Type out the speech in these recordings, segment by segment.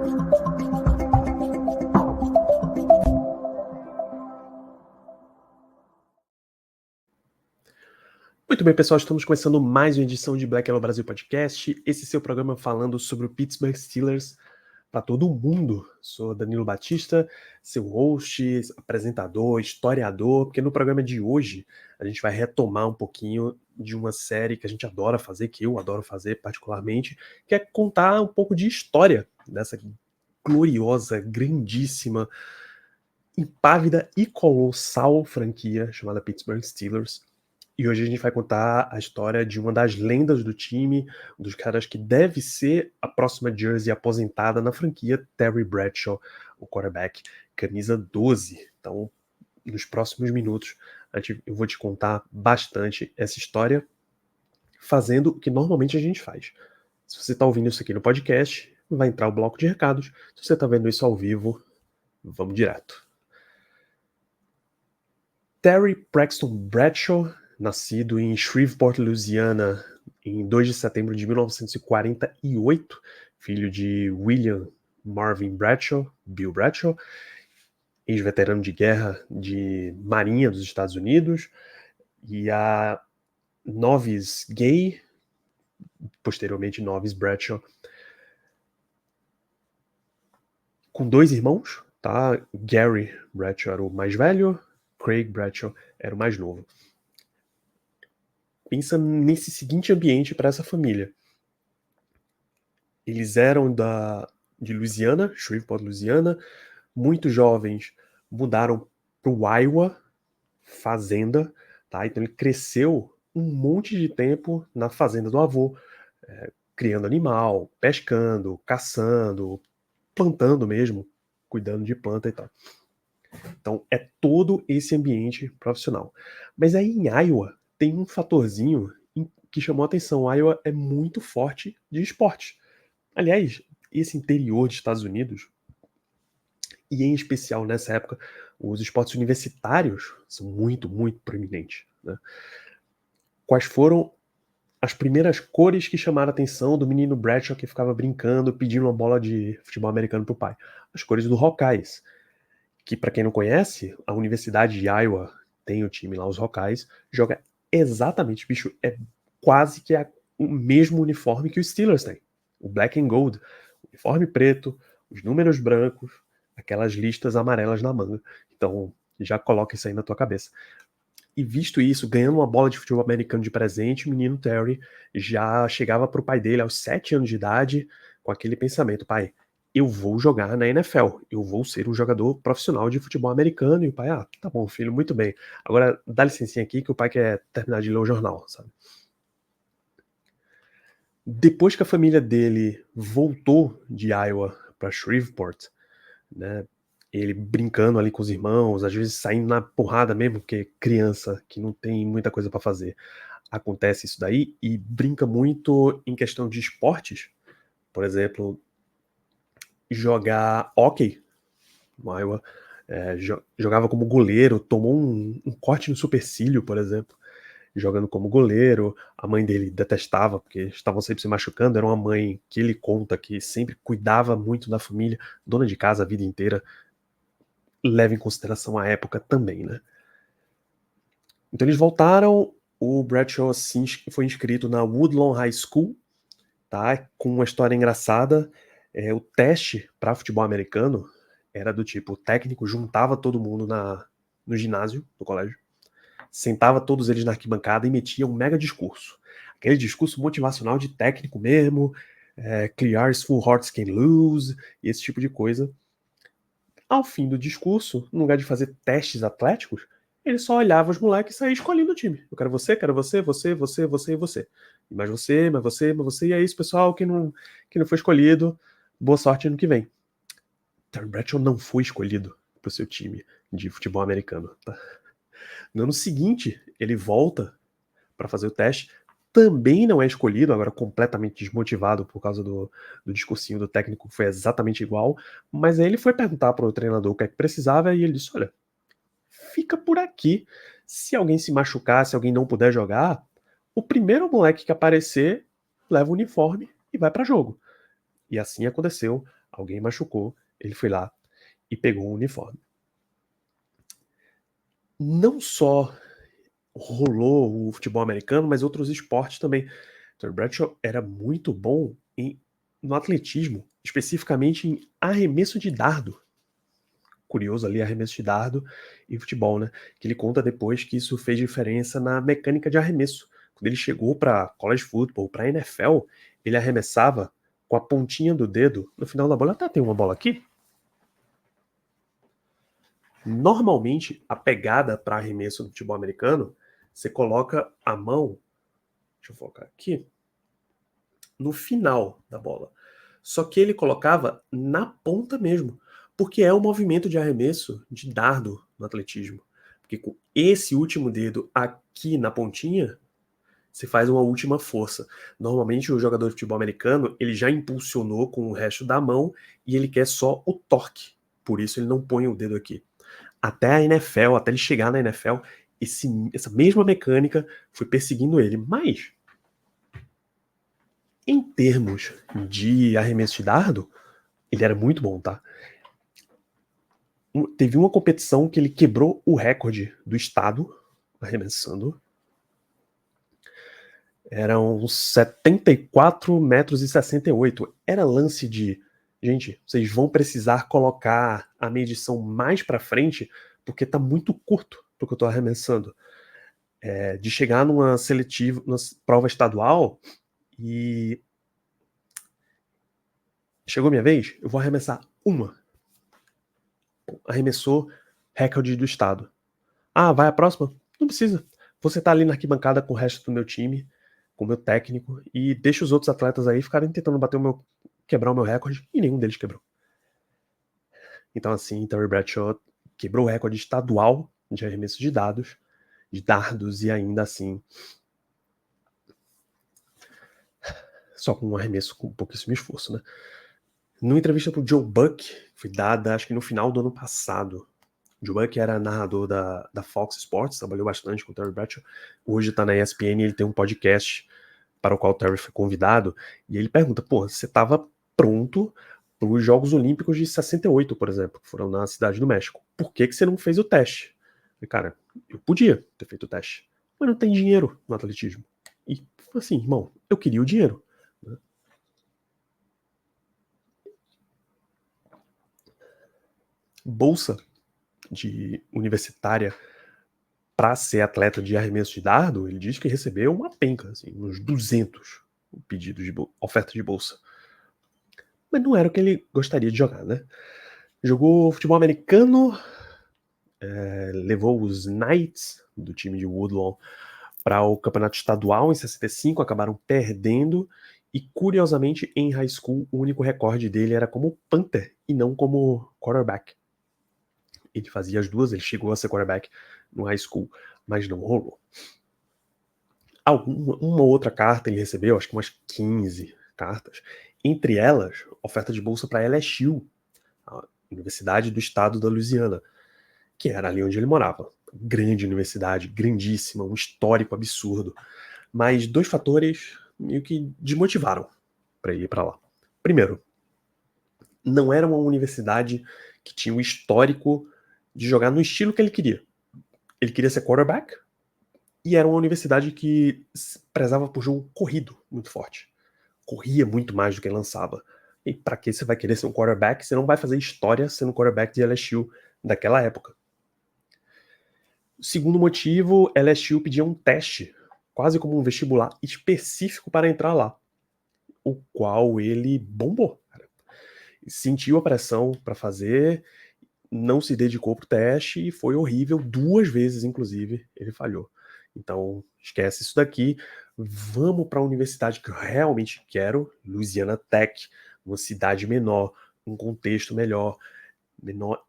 Muito bem, pessoal, estamos começando mais uma edição de Black Yellow Brasil Podcast. Esse é seu programa falando sobre o Pittsburgh Steelers para todo mundo. Sou Danilo Batista, seu host, apresentador, historiador, porque no programa de hoje a gente vai retomar um pouquinho de uma série que a gente adora fazer, que eu adoro fazer particularmente, que é contar um pouco de história dessa gloriosa, grandíssima, impávida e colossal franquia chamada Pittsburgh Steelers. E hoje a gente vai contar a história de uma das lendas do time, um dos caras que deve ser a próxima jersey aposentada na franquia, Terry Bradshaw, o quarterback, camisa 12. Então, nos próximos minutos, eu vou te contar bastante essa história, fazendo o que normalmente a gente faz. Se você está ouvindo isso aqui no podcast, vai entrar o bloco de recados. Se você está vendo isso ao vivo, vamos direto. Terry Braxton Bradshaw, nascido em Shreveport, Louisiana, em 2 de setembro de 1948, filho de William Marvin Bradshaw, Bill Bradshaw, ex-veterano de guerra de Marinha dos Estados Unidos, e a Novice Gay, posteriormente Novice Bradshaw, com 2 irmãos, tá? Gary Bradshaw era o mais velho, Craig Bradshaw era o mais novo. Pensa nesse seguinte ambiente para essa família. Eles eram de Louisiana, Shreveport, Louisiana. Muito jovens mudaram para o Iowa, fazenda, tá? Então ele cresceu um monte de tempo na fazenda do avô, criando animal, pescando, caçando, plantando mesmo, cuidando de planta e tal. Então é todo esse ambiente profissional. Mas aí em Iowa tem um fatorzinho que chamou a atenção. Iowa é muito forte de esporte. Aliás, esse interior dos Estados Unidos, e em especial nessa época, os esportes universitários são muito, muito proeminentes, né? Quais foram as primeiras cores que chamaram a atenção do menino Bradshaw que ficava brincando, pedindo uma bola de futebol americano pro pai? As cores do Hawkeyes, que para quem não conhece, a Universidade de Iowa tem o time lá, os Hawkeyes, joga exatamente, bicho, é quase que o mesmo uniforme que os Steelers têm, o black and gold, uniforme preto, os números brancos, aquelas listas amarelas na manga. Então, já coloca isso aí na tua cabeça. E visto isso, ganhando uma bola de futebol americano de presente, o menino Terry já chegava pro pai dele aos 7 anos de idade com aquele pensamento: pai, eu vou jogar na NFL, eu vou ser um jogador profissional de futebol americano. E o pai, tá bom, filho, muito bem. Agora dá licencinha aqui que o pai quer terminar de ler o jornal, sabe? Depois que a família dele voltou de Iowa para Shreveport, né, ele brincando ali com os irmãos, às vezes saindo na porrada mesmo, porque criança que não tem muita coisa para fazer, acontece isso daí, e brinca muito em questão de esportes, por exemplo, jogar hóquei no Iowa, jogava como goleiro, tomou um corte no supercílio, por exemplo, jogando como goleiro. A mãe dele detestava, porque estavam sempre se machucando. Era uma mãe que ele conta que sempre cuidava muito da família, dona de casa a vida inteira. Leva em consideração a época também, né? Então eles voltaram, o Bradshaw assim, foi inscrito na Woodlawn High School, tá? Com uma história engraçada. O teste para futebol americano era do tipo, o técnico juntava todo mundo no ginásio do colégio, sentava todos eles na arquibancada e metia um mega discurso. Aquele discurso motivacional de técnico mesmo, clear as full hearts can lose, e esse tipo de coisa. Ao fim do discurso, no lugar de fazer testes atléticos, ele só olhava os moleques e saía escolhendo o time. Eu quero você, você, você e você. E mais você, mais você, mais você. E é isso, pessoal, que não foi escolhido. Boa sorte ano que vem. Terry Bradshaw não foi escolhido para o seu time de futebol americano. Tá? No ano seguinte, ele volta para fazer o teste. Também não é escolhido, agora completamente desmotivado por causa do discursinho do técnico, foi exatamente igual. Mas aí ele foi perguntar para o treinador o que é que precisava e ele disse: olha, fica por aqui. Se alguém se machucar, se alguém não puder jogar, o primeiro moleque que aparecer leva o uniforme e vai para jogo. E assim aconteceu. Alguém machucou, ele foi lá e pegou o uniforme. Não só rolou o futebol americano, mas outros esportes também. Terry Bradshaw era muito bom no atletismo, especificamente em arremesso de dardo. Curioso ali, arremesso de dardo e futebol, né? Que ele conta depois que isso fez diferença na mecânica de arremesso. Quando ele chegou para college football, para NFL, ele arremessava com a pontinha do dedo no final da bola. Até tem uma bola aqui. Normalmente, a pegada para arremesso do futebol americano, você coloca a mão, deixa eu focar aqui, no final da bola. Só que ele colocava na ponta mesmo, porque é o movimento de arremesso de dardo no atletismo. Porque com esse último dedo aqui na pontinha, você faz uma última força. Normalmente o jogador de futebol americano, ele já impulsionou com o resto da mão e ele quer só o torque. Por isso ele não põe o dedo aqui. Até a NFL, até ele chegar na NFL, essa mesma mecânica foi perseguindo ele. Mas, em termos de arremesso de dardo, ele era muito bom, tá? Teve uma competição que ele quebrou o recorde do estado, arremessando. Eram 74 metros e 68. Era lance de... Gente, vocês vão precisar colocar a medição mais pra frente, porque tá muito curto pro que eu tô arremessando. De chegar numa seletiva, numa prova estadual e... Chegou minha vez, eu vou arremessar uma. Arremessou, recorde do estado. Ah, vai a próxima? Não precisa. Você tá ali na arquibancada com o resto do meu time, com o meu técnico, e deixa os outros atletas aí ficarem tentando quebrar o meu recorde, e nenhum deles quebrou. Então, assim, Terry Bradshaw quebrou o recorde estadual de arremesso de dardos, e ainda assim, só com um arremesso com pouquíssimo esforço, né? Numa entrevista pro Joe Buck, foi dada, acho que no final do ano passado, Joe Buck era narrador da Fox Sports, trabalhou bastante com o Terry Bradshaw, hoje tá na ESPN, ele tem um podcast para o qual o Terry foi convidado, e ele pergunta, pô, você estava pronto para os Jogos Olímpicos de 68, por exemplo, que foram na Cidade do México. Por que você não fez o teste? E, cara, eu podia ter feito o teste, mas não tem dinheiro no atletismo. E, assim, irmão, eu queria o dinheiro. Né? Bolsa de universitária para ser atleta de arremesso de dardo, ele diz que recebeu uma penca, assim, uns 200 pedidos de oferta de bolsa. Mas não era o que ele gostaria de jogar, né? Jogou futebol americano, levou os Knights do time de Woodlawn para o campeonato estadual em 65, acabaram perdendo, e curiosamente em high school o único recorde dele era como punter e não como quarterback. Ele fazia as duas, ele chegou a ser quarterback no high school, mas não rolou. Uma outra carta ele recebeu, acho que umas 15 cartas, entre elas oferta de bolsa para LSU, a Universidade do Estado da Louisiana, que era ali onde ele morava. Grande universidade, grandíssima, um histórico absurdo. Mas dois fatores meio que desmotivaram para ele ir para lá. Primeiro, não era uma universidade que tinha o histórico de jogar no estilo que ele queria. Ele queria ser quarterback e era uma universidade que prezava por jogo corrido muito forte. Corria muito mais do que lançava. E para que você vai querer ser um quarterback? Você não vai fazer história sendo quarterback de LSU daquela época. Segundo motivo, LSU pedia um teste, quase como um vestibular específico para entrar lá, o qual ele bombou. Cara. Sentiu a pressão para fazer, não se dedicou pro teste e foi horrível, 2 vezes inclusive ele falhou. Então esquece isso daqui, vamos para a universidade que eu realmente quero, Louisiana Tech, uma cidade menor, um contexto melhor.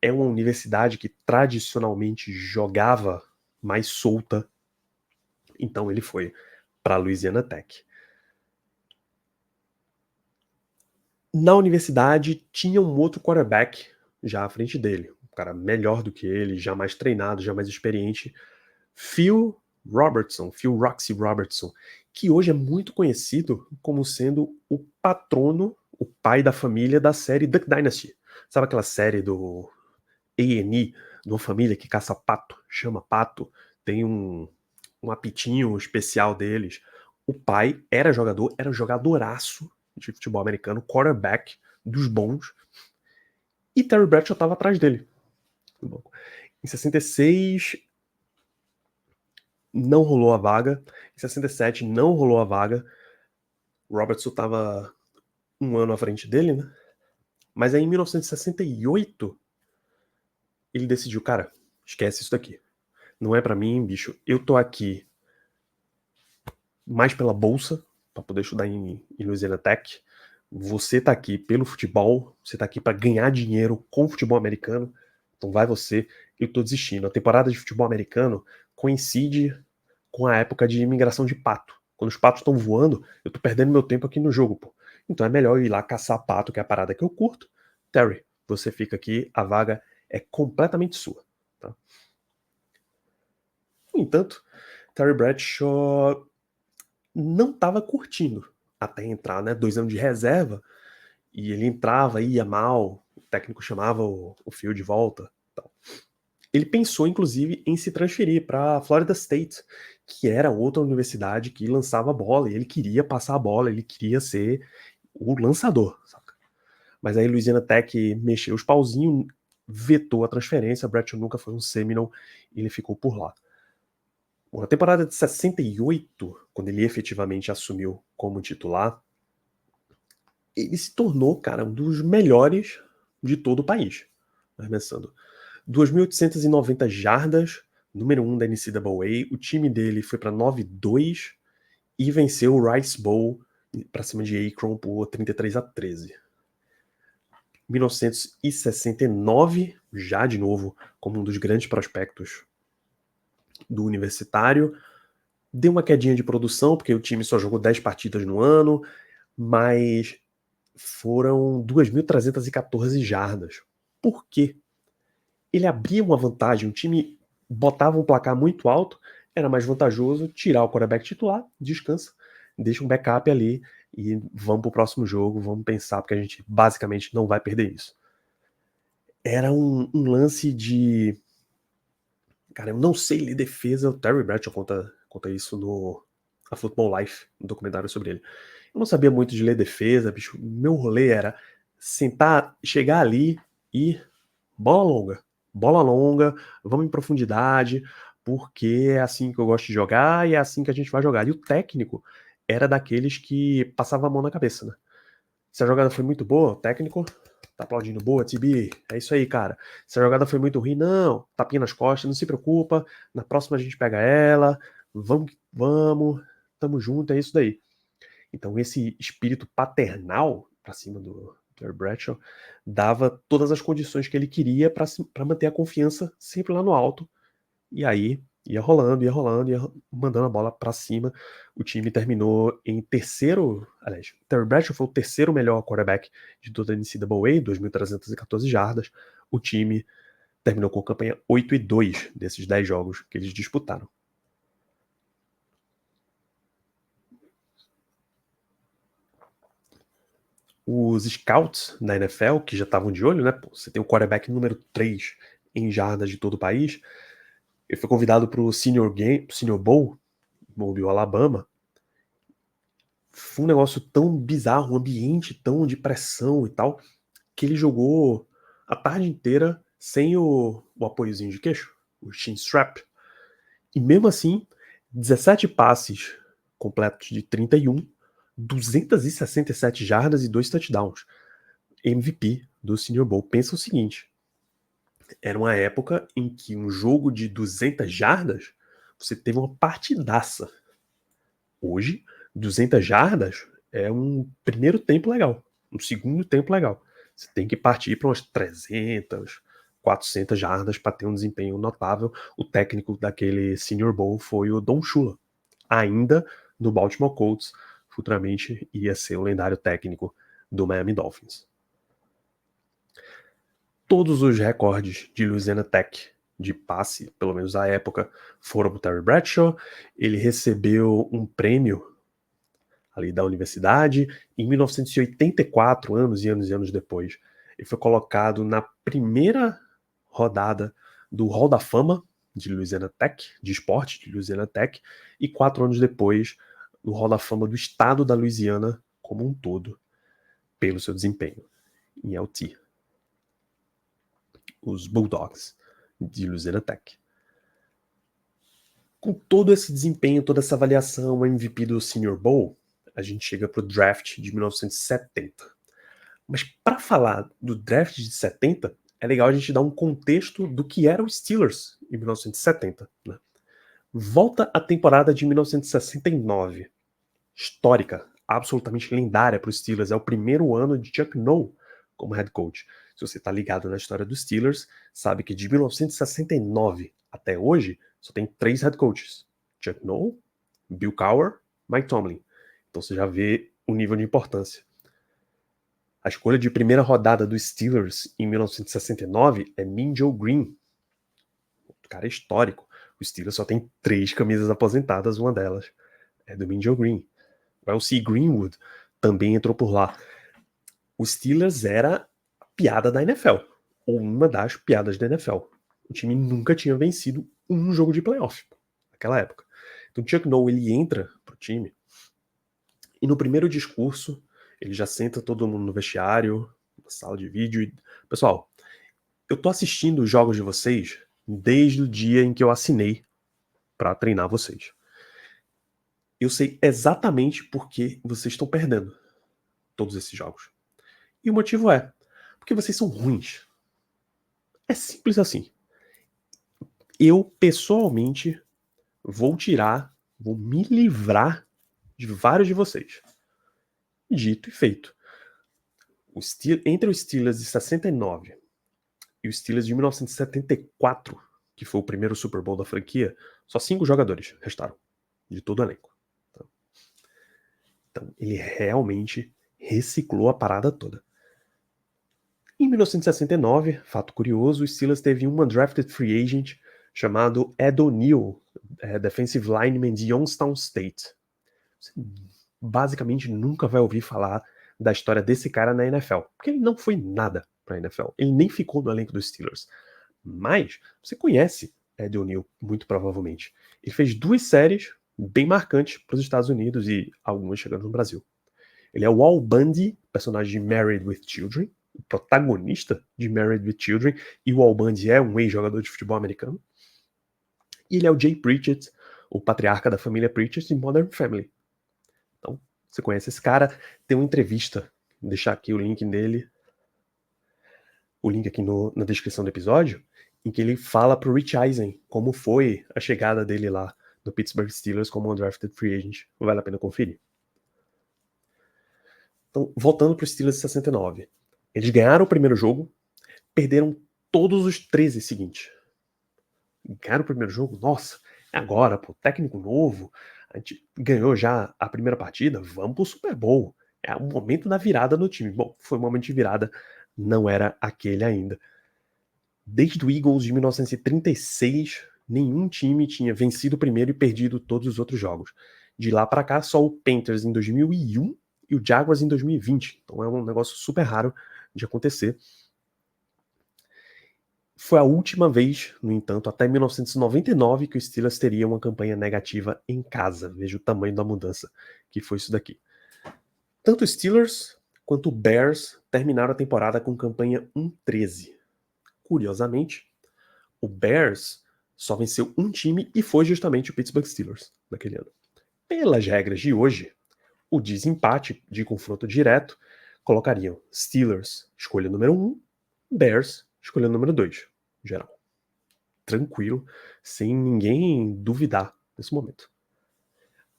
É uma universidade que tradicionalmente jogava mais solta, então ele foi para a Louisiana Tech. Na universidade tinha um outro quarterback já à frente dele, um cara melhor do que ele, já mais treinado, já mais experiente, Phil Roxy Robertson, que hoje é muito conhecido como sendo o patrono, o pai da família da série Duck Dynasty. Sabe aquela série do A&E, de uma família que caça pato, chama pato, tem um apitinho especial deles. O pai era jogador, era jogadoraço de futebol americano, quarterback dos bons, e Terry Bradshaw estava atrás dele. Em 66 não rolou a vaga, em 67 não rolou a vaga, o Robertson estava um ano à frente dele, né? Mas aí em 1968 ele decidiu, cara, esquece isso daqui. Não é pra mim, bicho. Eu tô aqui mais pela bolsa, pra poder estudar em Louisiana Tech. Você tá aqui pelo futebol, você tá aqui pra ganhar dinheiro com futebol americano. Então vai você, eu tô desistindo. A temporada de futebol americano coincide com a época de imigração de pato. Quando os patos estão voando, eu tô perdendo meu tempo aqui no jogo, pô. Então é melhor eu ir lá caçar pato, que é a parada que eu curto. Terry, você fica aqui, a vaga é completamente sua. Tá? No entanto, Terry Bradshaw não estava curtindo até entrar, né? 2 anos de reserva, e ele entrava, ia mal, o técnico chamava o Phil de volta. Tal. Ele pensou, inclusive, em se transferir para Florida State, que era outra universidade que lançava a bola, e ele queria passar a bola, ele queria ser o lançador, saca? Mas aí Louisiana Tech mexeu os pauzinhos, vetou a transferência, Bradshaw nunca foi um Seminole, e ele ficou por lá. Na temporada de 68, quando ele efetivamente assumiu como titular, ele se tornou, cara, um dos melhores de todo o país, arremessando. 2.890 jardas, número 1 da NCAA, o time dele foi para 9-2 e venceu o Rice Bowl para cima de Akron por 33-13. 1969, já de novo como um dos grandes prospectos do universitário, deu uma quedinha de produção, porque o time só jogou 10 partidas no ano, mas foram 2.314 jardas. Por quê? Ele abria uma vantagem, o time botava um placar muito alto, era mais vantajoso tirar o quarterback titular, descansa, deixa um backup ali e vamos pro próximo jogo, vamos pensar, porque a gente basicamente não vai perder isso. Era um lance de... Cara, eu não sei ler defesa, o Terry Bradshaw conta isso no A Football Life, um documentário sobre ele. Eu não sabia muito de ler defesa, bicho. Meu rolê era sentar, chegar ali e bola longa. Bola longa, vamos em profundidade, porque é assim que eu gosto de jogar e é assim que a gente vai jogar. E o técnico era daqueles que passava a mão na cabeça, né? Se a jogada foi muito boa, o técnico tá aplaudindo, boa, TB, é isso aí, cara. Se a jogada foi muito ruim, não, tapinha nas costas, não se preocupa, na próxima a gente pega ela, vamos, tamo junto, é isso daí. Então esse espírito paternal pra cima do Terry Bradshaw dava todas as condições que ele queria pra manter a confiança sempre lá no alto, e aí ia rolando, ia mandando a bola pra cima. O time terminou em terceiro, aliás, Terry Bradshaw foi o terceiro melhor quarterback de toda a NCAA, 2.314 jardas. O time terminou com campanha 8-2 desses 10 jogos que eles disputaram. Os scouts da NFL, que já estavam de olho, né? Pô, você tem o quarterback número 3 em jardas de todo o país. Ele foi convidado para o Senior Bowl, Mobile, Alabama. Foi um negócio tão bizarro, um ambiente tão de pressão e tal, que ele jogou a tarde inteira sem o apoiozinho de queixo, o chin strap. E mesmo assim, 17 passes completos de 31, 267 jardas e 2 touchdowns. MVP do Senior Bowl. Pensa o seguinte, era uma época em que um jogo de 200 jardas, você teve uma partidaça. Hoje, 200 jardas é um primeiro tempo legal, um segundo tempo legal. Você tem que partir para umas 300, 400 jardas para ter um desempenho notável. O técnico daquele Senior Bowl foi o Don Shula, ainda no Baltimore Colts, futuramente ia ser o lendário técnico do Miami Dolphins. Todos os recordes de Louisiana Tech de passe, pelo menos à época, foram para o Terry Bradshaw. Ele recebeu um prêmio ali da universidade. Em 1984, anos e anos e anos depois, ele foi colocado na primeira rodada do Hall da Fama de Louisiana Tech, de esporte de Louisiana Tech, e 4 anos depois, no Hall da Fama do estado da Louisiana como um todo, pelo seu desempenho em LT. Os Bulldogs de Louisiana Tech. Com todo esse desempenho, toda essa avaliação, MVP do Senior Bowl, a gente chega para o draft de 1970. Mas para falar do draft de 70, é legal a gente dar um contexto do que era o Steelers em 1970. Né? Volta à temporada de 1969. Histórica, absolutamente lendária para os Steelers. É o primeiro ano de Chuck Noll como head coach. Se você está ligado na história dos Steelers, sabe que de 1969 até hoje, só tem 3 head coaches. Chuck Noll, Bill Cowher, Mike Tomlin. Então você já vê o nível de importância. A escolha de primeira rodada dos Steelers em 1969 é Mean Joe Green. O cara é histórico. O Steelers só tem 3 camisas aposentadas, uma delas é do Mean Joe Green. O L.C. Greenwood também entrou por lá. O Steelers era a piada da NFL, ou uma das piadas da NFL. O time nunca tinha vencido um jogo de playoff naquela época. Então Chuck Noll, ele entra pro time e no primeiro discurso ele já senta todo mundo no vestiário, na sala de vídeo e... Pessoal, eu tô assistindo os jogos de vocês desde o dia em que eu assinei para treinar vocês. Eu sei exatamente por que vocês estão perdendo todos esses jogos. E o motivo é porque vocês são ruins. É simples assim. Eu, pessoalmente, vou me livrar de vários de vocês. Dito e feito. Entre os Steelers de 69 e os Steelers de 1974, que foi o primeiro Super Bowl da franquia, só 5 jogadores restaram, de todo o elenco. Então, ele realmente reciclou a parada toda. Em 1969, fato curioso, o Steelers teve um undrafted free agent chamado Ed O'Neill, defensive lineman de Youngstown State. Você basicamente nunca vai ouvir falar da história desse cara na NFL, porque ele não foi nada para a NFL. Ele nem ficou no elenco dos Steelers. Mas você conhece Ed O'Neill, muito provavelmente. Ele fez 2 séries bem marcantes para os Estados Unidos e algumas chegando no Brasil. Ele é o Al Bundy, personagem de Married with Children, o protagonista de Married with Children, e o Al Bundy é um ex-jogador de futebol americano. E ele é o Jay Pritchett, o patriarca da família Pritchett de Modern Family. Então, você conhece esse cara, tem uma entrevista, vou deixar aqui o link dele, o link aqui na descrição do episódio, em que ele fala pro Rich Eisen como foi a chegada dele lá no Pittsburgh Steelers como undrafted free agent. Vale a pena conferir. Então, voltando pro Steelers de 69. Eles ganharam o primeiro jogo, perderam todos os 13 seguintes. Ganharam o primeiro jogo? Nossa, agora, pô, técnico novo, a gente ganhou já a primeira partida, vamos pro Super Bowl. É o momento da virada no time. Bom, foi um momento de virada, não era aquele ainda. Desde o Eagles de 1936, nenhum time tinha vencido o primeiro e perdido todos os outros jogos. De lá para cá, só o Panthers em 2001 e o Jaguars em 2020. Então é um negócio super raro de acontecer. Foi a última vez, no entanto, até 1999, que o Steelers teria uma campanha negativa em casa. Veja o tamanho da mudança que foi isso daqui. Tanto o Steelers quanto o Bears terminaram a temporada com campanha 1-13. Curiosamente, o Bears só venceu um time e foi justamente o Pittsburgh Steelers naquele ano. Pelas regras de hoje, o desempate de confronto direto colocariam Steelers escolha número 1, Bears escolha número 2, geral. Tranquilo, sem ninguém duvidar nesse momento.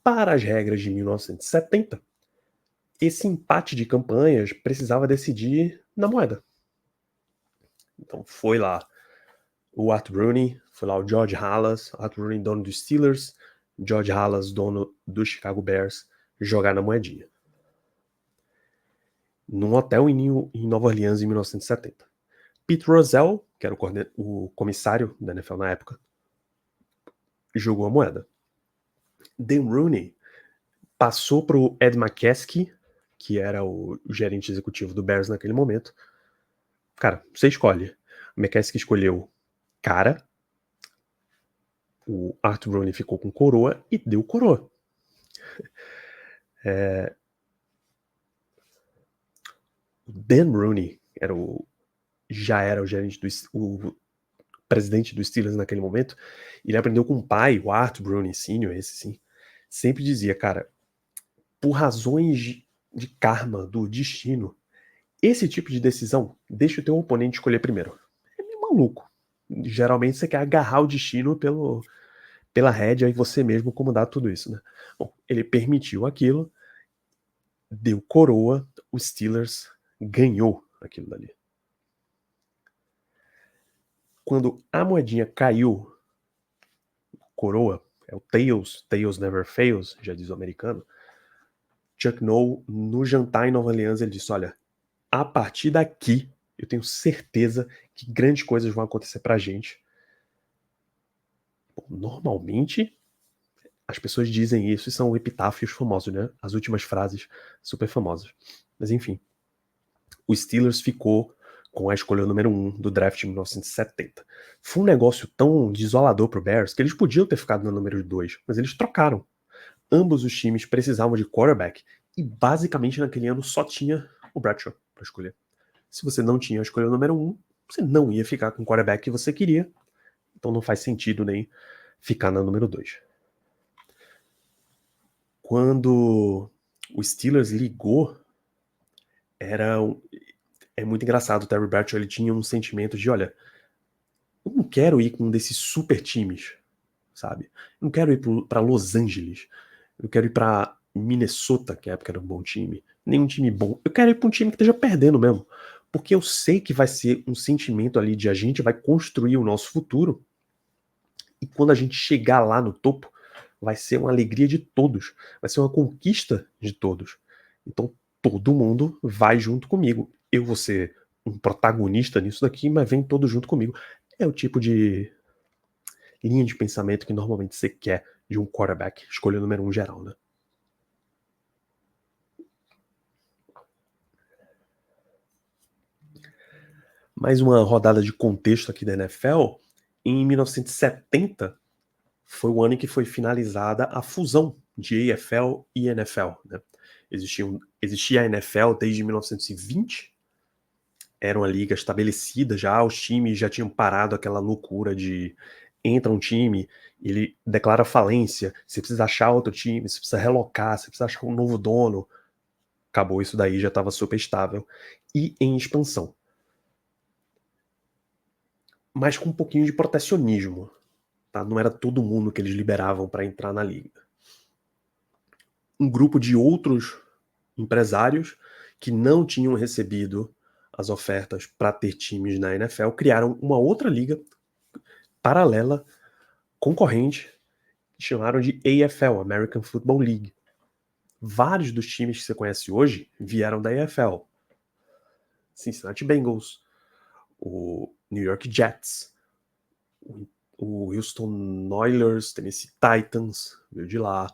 Para as regras de 1970, esse empate de campanhas precisava decidir na moeda. Então foi lá o Art Rooney, foi lá o George Halas, Art Rooney dono dos Steelers, George Halas dono do Chicago Bears, jogar na moedinha. Num hotel em Nova Orleans em 1970. Pete Rozelle, que era o comissário da NFL na época, jogou a moeda. Dan Rooney passou pro Ed McCaskey, que era o gerente executivo do Bears naquele momento. Cara, você escolhe. O McCaskey escolheu cara, o Art Rooney ficou com coroa e deu coroa. O Dan Rooney já era o gerente o presidente do Steelers naquele momento. Ele aprendeu com o pai, o Art Rooney Sr., esse sim. Sempre dizia, cara, por razões de karma, do destino, esse tipo de decisão deixa o teu oponente escolher primeiro. É meio maluco. Geralmente você quer agarrar o destino pela rédea e você mesmo comandar tudo isso, né? Bom, ele permitiu aquilo, deu coroa, o Steelers ganhou aquilo dali. Quando a moedinha caiu, coroa, é o Tails never fails, já diz o americano. Chuck Noll, no jantar em Nova Orleans, ele disse, olha, a partir daqui, eu tenho certeza que grandes coisas vão acontecer pra gente. Bom, normalmente, as pessoas dizem isso e são epitáfios famosos, né? As últimas frases super famosas. Mas enfim, o Steelers ficou com a escolha número 1 do draft de 1970. Foi um negócio tão desolador pro Bears que eles podiam ter ficado na número 2, mas eles trocaram. Ambos os times precisavam de quarterback e basicamente naquele ano só tinha o Bradshaw para escolher. Se você não tinha a escolha número 1, você não ia ficar com o quarterback que você queria, então não faz sentido nem ficar na número 2. Quando o Steelers ligou, é muito engraçado. O Terry Bradshaw, ele tinha um sentimento de, olha, eu não quero ir com um desses super times, sabe? Eu não quero ir para Los Angeles. Eu quero ir para Minnesota, que na época era um bom time. Nem um time bom. Eu quero ir para um time que esteja perdendo mesmo. Porque eu sei que vai ser um sentimento ali de a gente vai construir o nosso futuro. E quando a gente chegar lá no topo, vai ser uma alegria de todos. Vai ser uma conquista de todos. Então todo mundo vai junto comigo. Eu vou ser um protagonista nisso daqui, mas vem todo junto comigo. É o tipo de linha de pensamento que normalmente você quer de um quarterback, escolha número 1 geral, né? Mais uma rodada de contexto aqui da NFL. Em 1970 foi o ano em que foi finalizada a fusão de AFL e NFL, né? Existia a NFL desde 1920, era uma liga estabelecida já, os times já tinham parado aquela loucura de entra um time, ele declara falência, você precisa achar outro time, você precisa relocar, você precisa achar um novo dono. Acabou isso daí, já estava super estável e em expansão. Mas com um pouquinho de protecionismo, tá? Não era todo mundo que eles liberavam para entrar na liga. Um grupo de outros empresários que não tinham recebido as ofertas para ter times na NFL criaram uma outra liga paralela, concorrente, que chamaram de AFL, American Football League. Vários dos times que você conhece hoje vieram da AFL. Cincinnati Bengals, o New York Jets, o Houston Oilers, Tennessee Titans, veio de lá.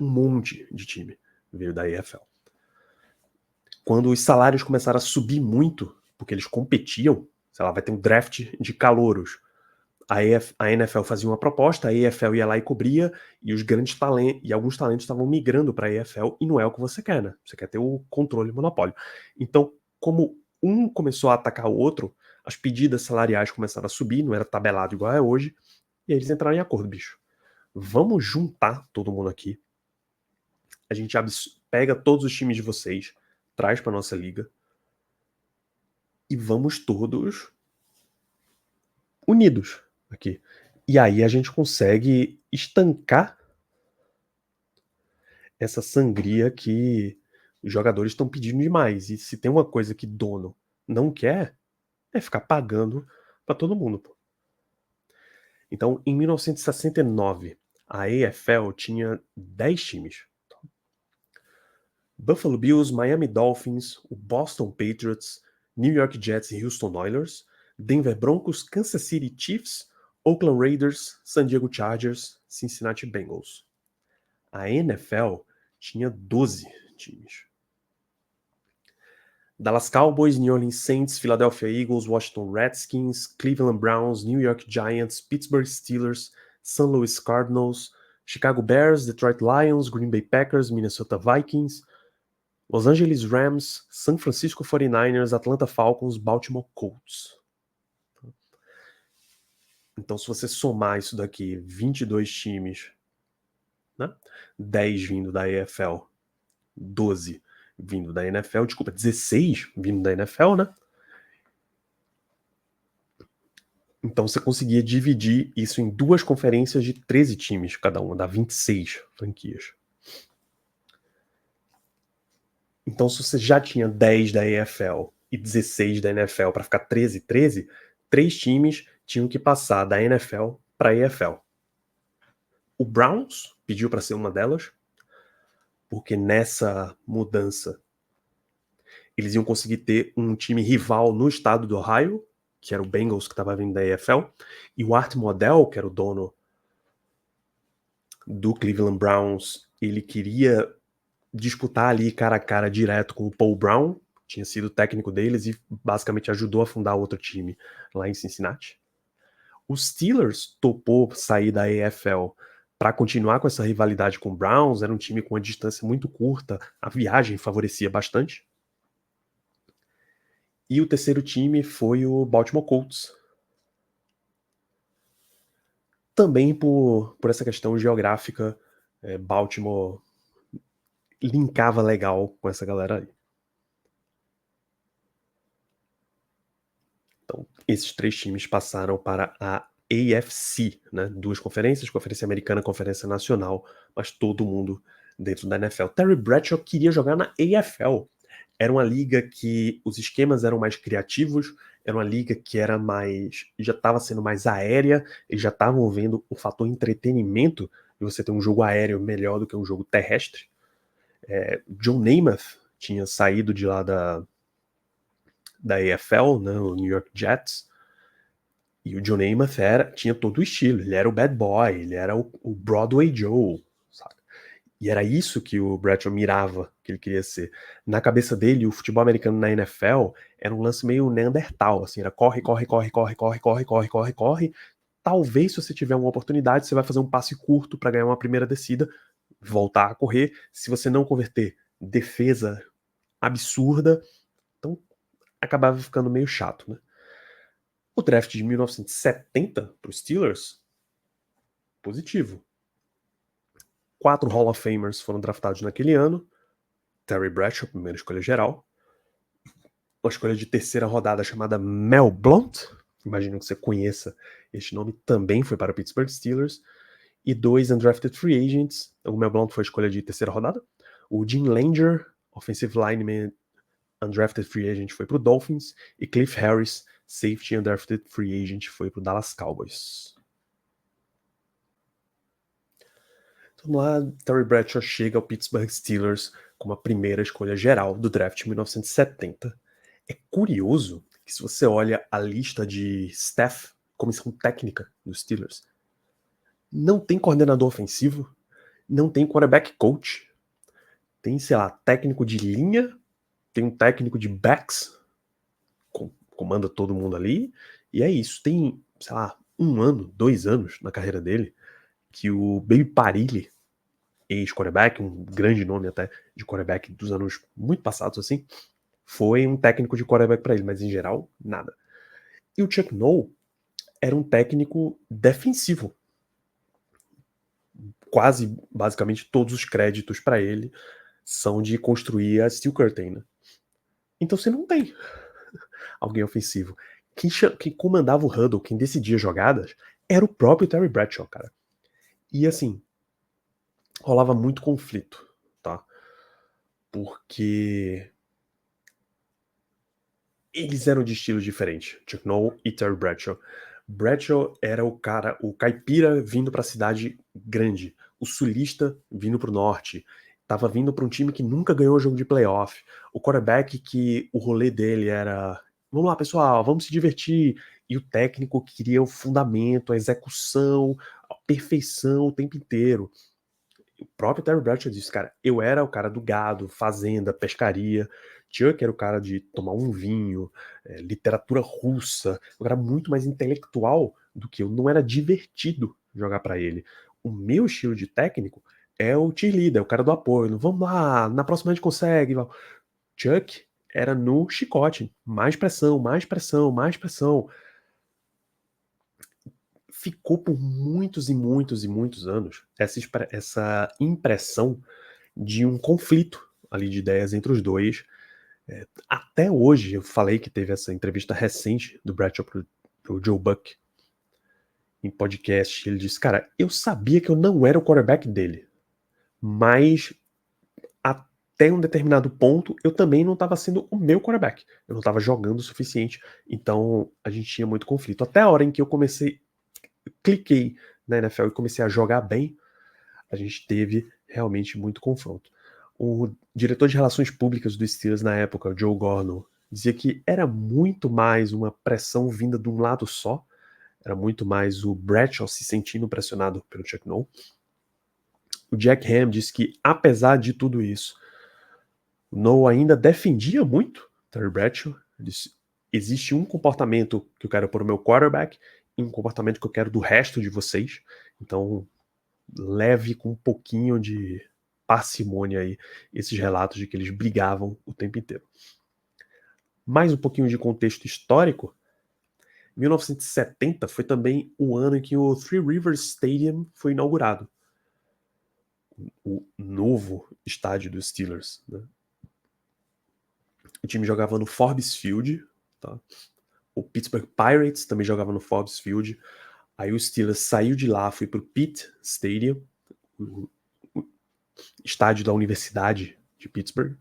Um monte de time veio da AFL. Quando os salários começaram a subir muito, porque eles competiam, sei lá, vai ter um draft de calouros. A NFL fazia uma proposta, a EFL ia lá e cobria, e os grandes talentos, e alguns talentos estavam migrando para a EFL, e não é o que você quer, né? Você quer ter o controle e o monopólio. Então, como um começou a atacar o outro, as pedidas salariais começaram a subir, não era tabelado igual é hoje, e aí eles entraram em acordo, bicho. Vamos juntar todo mundo aqui. A gente pega todos os times de vocês, traz para nossa liga, e vamos todos unidos aqui. E aí a gente consegue estancar essa sangria que os jogadores estão pedindo demais. E se tem uma coisa que dono não quer, é ficar pagando para todo mundo. Pô. Então, em 1969, a AFL tinha 10 times. Buffalo Bills, Miami Dolphins, o Boston Patriots, New York Jets e Houston Oilers, Denver Broncos, Kansas City Chiefs, Oakland Raiders, San Diego Chargers, Cincinnati Bengals. A NFL tinha 12 times. Dallas Cowboys, New Orleans Saints, Philadelphia Eagles, Washington Redskins, Cleveland Browns, New York Giants, Pittsburgh Steelers, St. Louis Cardinals, Chicago Bears, Detroit Lions, Green Bay Packers, Minnesota Vikings, Los Angeles Rams, San Francisco 49ers, Atlanta Falcons, Baltimore Colts. Então, se você somar isso daqui, 22 times, né? 10 vindo da EFL, 12 vindo da NFL, desculpa, 16 vindo da NFL, né? Então você conseguia dividir isso em duas conferências de 13 times cada uma, dá 26 franquias. Então se você já tinha 10 da EFL e 16 da NFL para ficar 13, 3 times tinham que passar da NFL para a EFL. O Browns pediu para ser uma delas, porque nessa mudança eles iam conseguir ter um time rival no estado do Ohio, que era o Bengals, que estava vindo da EFL, e o Art Modell, que era o dono do Cleveland Browns, ele queria disputar ali cara a cara direto com o Paul Brown, tinha sido técnico deles e basicamente ajudou a fundar outro time lá em Cincinnati. Os Steelers topou sair da EFL para continuar com essa rivalidade com o Browns, era um time com uma distância muito curta, a viagem favorecia bastante. E o terceiro time foi o Baltimore Colts. Também por essa questão geográfica, Baltimore linkava legal com essa galera aí. Então, esses 3 times passaram para a AFC, né? 2 conferências, Conferência Americana, Conferência Nacional, mas todo mundo dentro da NFL. Terry Bradshaw queria jogar na AFL. Era uma liga que os esquemas eram mais criativos, era uma liga que era mais, já estava sendo mais aérea, eles já estavam vendo o fator entretenimento de você ter um jogo aéreo melhor do que um jogo terrestre. John Namath tinha saído de lá da AFL, né, o New York Jets, e o John Namath tinha todo o estilo, ele era o bad boy, ele era o Broadway Joe, sabe? E era isso que o Bradshaw mirava, que ele queria ser. Na cabeça dele, o futebol americano na NFL era um lance meio neandertal, assim, era corre, corre, corre, corre, corre, corre, corre, corre, corre. Talvez, se você tiver uma oportunidade, você vai fazer um passe curto para ganhar uma primeira descida, voltar a correr. Se você não converter, defesa absurda. Então, acabava ficando meio chato, né? O draft de 1970 para os Steelers, positivo. 4 Hall of Famers foram draftados naquele ano. Terry Bradshaw, primeira escolha geral. Uma escolha de terceira rodada chamada Mel Blount, imagino que você conheça este nome, também foi para o Pittsburgh Steelers. E 2 undrafted free agents. O Mel Blount foi escolha de terceira rodada. O Jim Langer, offensive lineman, undrafted free agent, foi para o Dolphins. E Cliff Harris, safety undrafted free agent, foi para o Dallas Cowboys. Então lá, Terry Bradshaw chega ao Pittsburgh Steelers como a primeira escolha geral do draft de 1970. É curioso que se você olha a lista de staff, comissão técnica dos Steelers, não tem coordenador ofensivo, não tem quarterback coach, tem, sei lá, técnico de linha, tem um técnico de backs, comanda todo mundo ali, e é isso. Tem, sei lá, 1 ano, 2 anos na carreira dele, que o Baby Parilli, ex-quarterback, um grande nome até de quarterback dos anos muito passados, assim, foi um técnico de quarterback para ele, mas em geral, nada. E o Chuck Noll era um técnico defensivo. Quase, basicamente, todos os créditos para ele são de construir a Steel Curtain, né? Então você não tem alguém ofensivo. Quem comandava o huddle, quem decidia jogadas, era o próprio Terry Bradshaw, cara. E assim, rolava muito conflito, tá? Porque eles eram de estilos diferentes, Chuck Noll e Terry Bradshaw. Bradshaw era o cara, o caipira vindo pra cidade grande, o sulista vindo pro norte, tava vindo pra um time que nunca ganhou o jogo de playoff, o quarterback que o rolê dele era, vamos lá pessoal, vamos se divertir, e o técnico queria o fundamento, a execução, a perfeição o tempo inteiro. O próprio Terry Bradshaw disse, cara, eu era o cara do gado, fazenda, pescaria. Chuck era o cara de tomar um vinho, literatura russa. Eu era muito mais intelectual do que eu. Não era divertido jogar pra ele. O meu estilo de técnico é o cheerleader, é o cara do apoio. Vamos lá, na próxima a gente consegue. Chuck era no chicote. Mais pressão, mais pressão, mais pressão. Ficou por muitos e muitos e muitos anos essa impressão de um conflito ali de ideias entre os dois. Até hoje, eu falei que teve essa entrevista recente do Bradshaw pro Joe Buck em podcast. Ele disse, cara, eu sabia que eu não era o quarterback dele, mas até um determinado ponto eu também não estava sendo o meu quarterback. Eu não estava jogando o suficiente, então a gente tinha muito conflito. Até a hora em que eu cliquei na NFL e comecei a jogar bem, a gente teve realmente muito confronto. O diretor de relações públicas do Steelers na época, o Joe Gorno, dizia que era muito mais uma pressão vinda de um lado só, era muito mais o Bradshaw se sentindo pressionado pelo Chuck Noll. O Jack Ham disse que, apesar de tudo isso, o Noll ainda defendia muito Terry Bradshaw. Ele disse, existe um comportamento que eu quero para o meu quarterback e um comportamento que eu quero do resto de vocês. Então, leve com um pouquinho de parcimônia aí esses relatos de que eles brigavam o tempo inteiro. Mais um pouquinho de contexto histórico. 1970 foi também o ano em que o Three Rivers Stadium foi inaugurado. O novo estádio dos Steelers. Né? O time jogava no Forbes Field. Tá? O Pittsburgh Pirates também jogava no Forbes Field. Aí o Steelers saiu de lá, foi pro Pitt Stadium, o estádio da Universidade de Pittsburgh,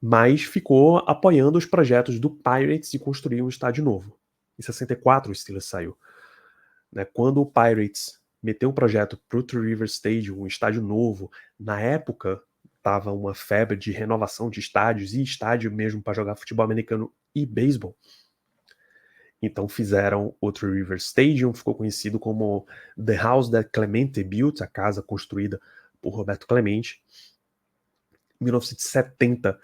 mas ficou apoiando os projetos do Pirates de construir um estádio novo. Em 64 o Steelers saiu. Né, quando o Pirates meteu um projeto pro Three Rivers Stadium, um estádio novo, na época tava uma febre de renovação de estádios e estádio mesmo para jogar futebol americano e beisebol. Então fizeram o Three Rivers Stadium, ficou conhecido como The House That Clemente Built, a casa construída por Roberto Clemente. 1970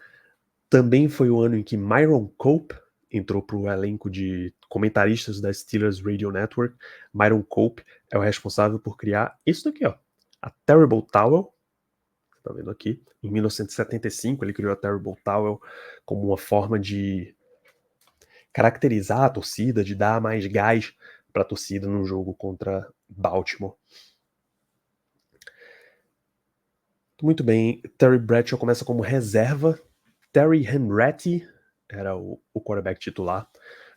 também foi o ano em que Myron Cope entrou para o elenco de comentaristas da Steelers Radio Network. Myron Cope é o responsável por criar isso daqui, ó, a Terrible Towel. Tá vendo aqui? Em 1975 ele criou a Terrible Towel como uma forma de caracterizar a torcida, de dar mais gás para a torcida no jogo contra Baltimore. Muito bem, Terry Bradshaw começa como reserva. Terry Henretti era o quarterback titular,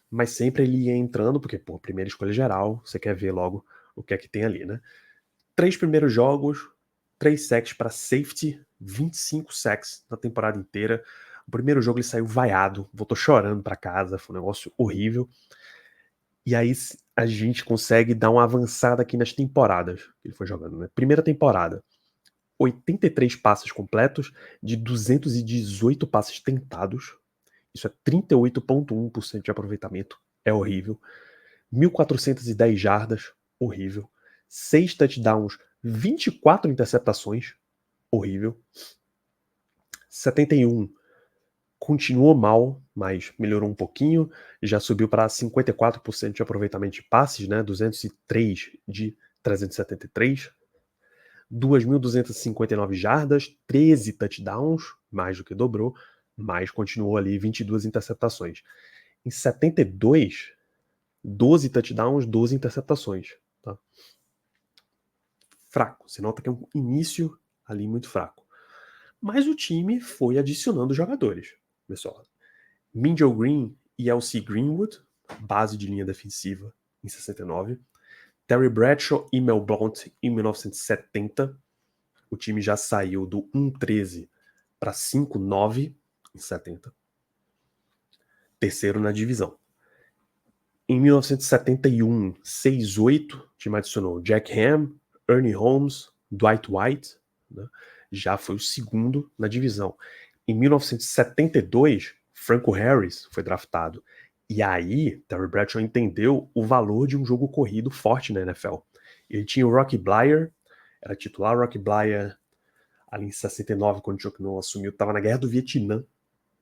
mas sempre ele ia entrando, porque, pô, primeira escolha geral, você quer ver logo o que é que tem ali, né? 3 primeiros jogos, 3 sacks para safety, 25 sacks na temporada inteira. O primeiro jogo ele saiu vaiado, voltou chorando para casa, foi um negócio horrível. E aí a gente consegue dar uma avançada aqui nas temporadas que ele foi jogando, né? Primeira temporada, 83 passes completos, de 218 passes tentados. Isso é 38,1% de aproveitamento. É horrível. 1.410 jardas. Horrível. 6 touchdowns, 24 interceptações. Horrível. 71 continuou mal, mas melhorou um pouquinho. Já subiu para 54% de aproveitamento de passes, né? 203 de 373. 2.259 jardas, 13 touchdowns, mais do que dobrou, mas continuou ali 22 interceptações. Em 72, 12 touchdowns, 12 interceptações. Tá? Fraco, você nota que é um início ali muito fraco. Mas o time foi adicionando jogadores. Pessoal, Minjo Green e L.C. Greenwood, base de linha defensiva em 69. Terry Bradshaw e Mel Blount em 1970. O time já saiu do 1-13 para 5-9 em 70. Terceiro na divisão. Em 1971, 6-8, o time adicionou Jack Ham, Ernie Holmes, Dwight White, né? Já foi o segundo na divisão. Em 1972, Franco Harris foi draftado. E aí, Terry Bradshaw entendeu o valor de um jogo corrido forte na NFL. Ele tinha o Rocky Bleier, era titular. Rocky Bleier, ali em 69, quando o Chuck Noll assumiu, estava na guerra do Vietnã,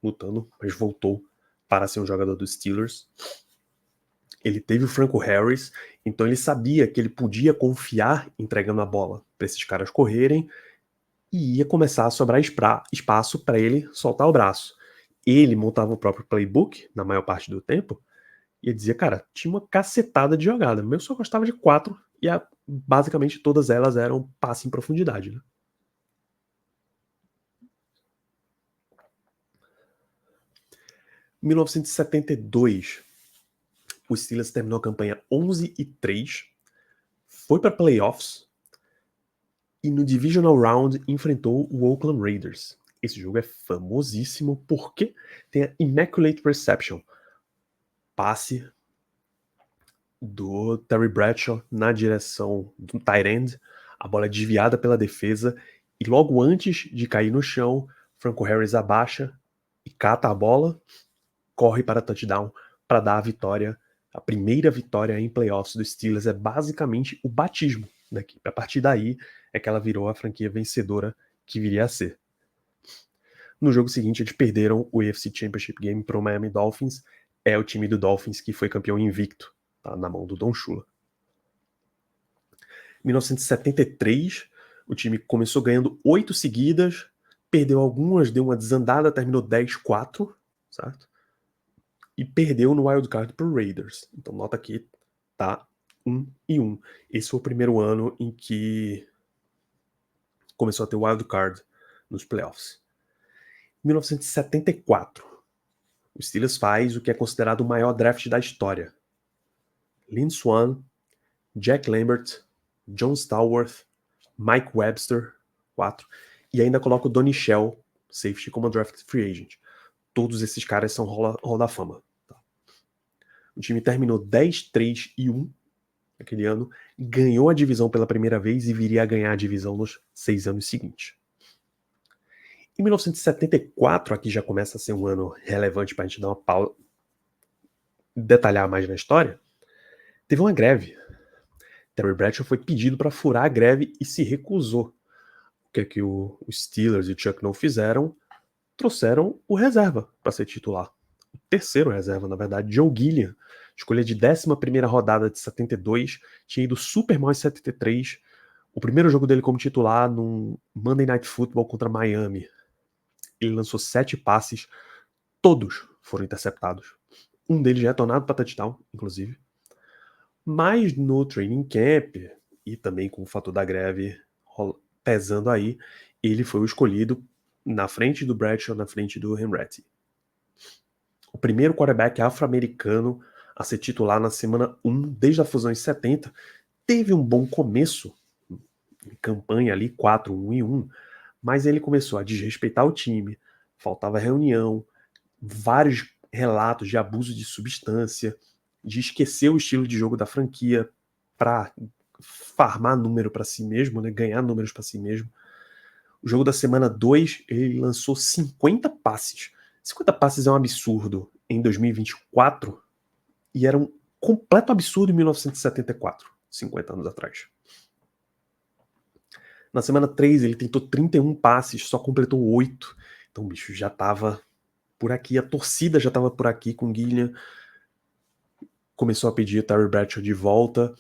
lutando, mas voltou para ser um jogador dos Steelers. Ele teve o Franco Harris, então ele sabia que ele podia confiar entregando a bola para esses caras correrem e ia começar a sobrar espaço para ele soltar o braço. Ele montava o próprio playbook na maior parte do tempo e dizia, cara, tinha uma cacetada de jogada, mas eu só gostava de 4 e basicamente todas elas eram passe em profundidade, né? Em 1972, o Steelers terminou a campanha 11-3, foi para playoffs e no Divisional Round enfrentou o Oakland Raiders. Esse jogo é famosíssimo porque tem a Immaculate Reception, passe do Terry Bradshaw na direção do tight end, a bola é desviada pela defesa e logo antes de cair no chão, Franco Harris abaixa e cata a bola, corre para touchdown para dar a vitória, a primeira vitória em playoffs do Steelers. É basicamente o batismo da equipe. A partir daí é que ela virou a franquia vencedora que viria a ser. No jogo seguinte, eles perderam o AFC Championship Game para o Miami Dolphins. É o time do Dolphins que foi campeão invicto, tá, na mão do Don Shula. Em 1973, o time começou ganhando 8 seguidas, perdeu algumas, deu uma desandada, terminou 10-4, certo? E perdeu no Wild Card pro Raiders. Então nota aqui, tá 1-1. Esse foi o primeiro ano em que começou a ter Wild Card nos playoffs. Em 1974, o Steelers faz o que é considerado o maior draft da história. Lynn Swann, Jack Lambert, John Stallworth, Mike Webster, 4, e ainda coloca o Donnie Shell, safety, como draft free agent. Todos esses caras são Hall da Fama. Tá? O time terminou 10-3-1 naquele ano, ganhou a divisão pela primeira vez e viria a ganhar a divisão nos 6 anos seguintes. Em 1974, aqui já começa a ser um ano relevante para a gente dar uma pausa, detalhar mais na história, teve uma greve. Terry Bradshaw foi pedido para furar a greve e se recusou. O que é que os Steelers e o Chuck Noll fizeram? Trouxeram o reserva para ser titular. O terceiro reserva, na verdade, Joe Gilliam, escolha de 11ª rodada de 72, tinha ido super mal em 73. O primeiro jogo dele como titular num Monday Night Football contra Miami. Ele lançou 7 passes, todos foram interceptados. Um deles já é tornado para touchdown, inclusive. Mas no training camp, e também com o fator da greve pesando aí, ele foi o escolhido na frente do Bradshaw, na frente do Henretti. O primeiro quarterback afro-americano a ser titular na semana 1, desde a fusão em 70, teve um bom começo, em campanha ali, 4-1-1, mas ele começou a desrespeitar o time, faltava reunião, vários relatos de abuso de substância, de esquecer o estilo de jogo da franquia para farmar número para si mesmo, né, ganhar números para si mesmo. O jogo da semana 2, ele lançou 50 passes. 50 passes é um absurdo em 2024 e era um completo absurdo em 1974, 50 anos atrás. Na semana 3, ele tentou 31 passes, só completou 8. Então o bicho já tava por aqui, a torcida já tava por aqui com o Gilliam. Começou a pedir Terry Bradshaw de volta.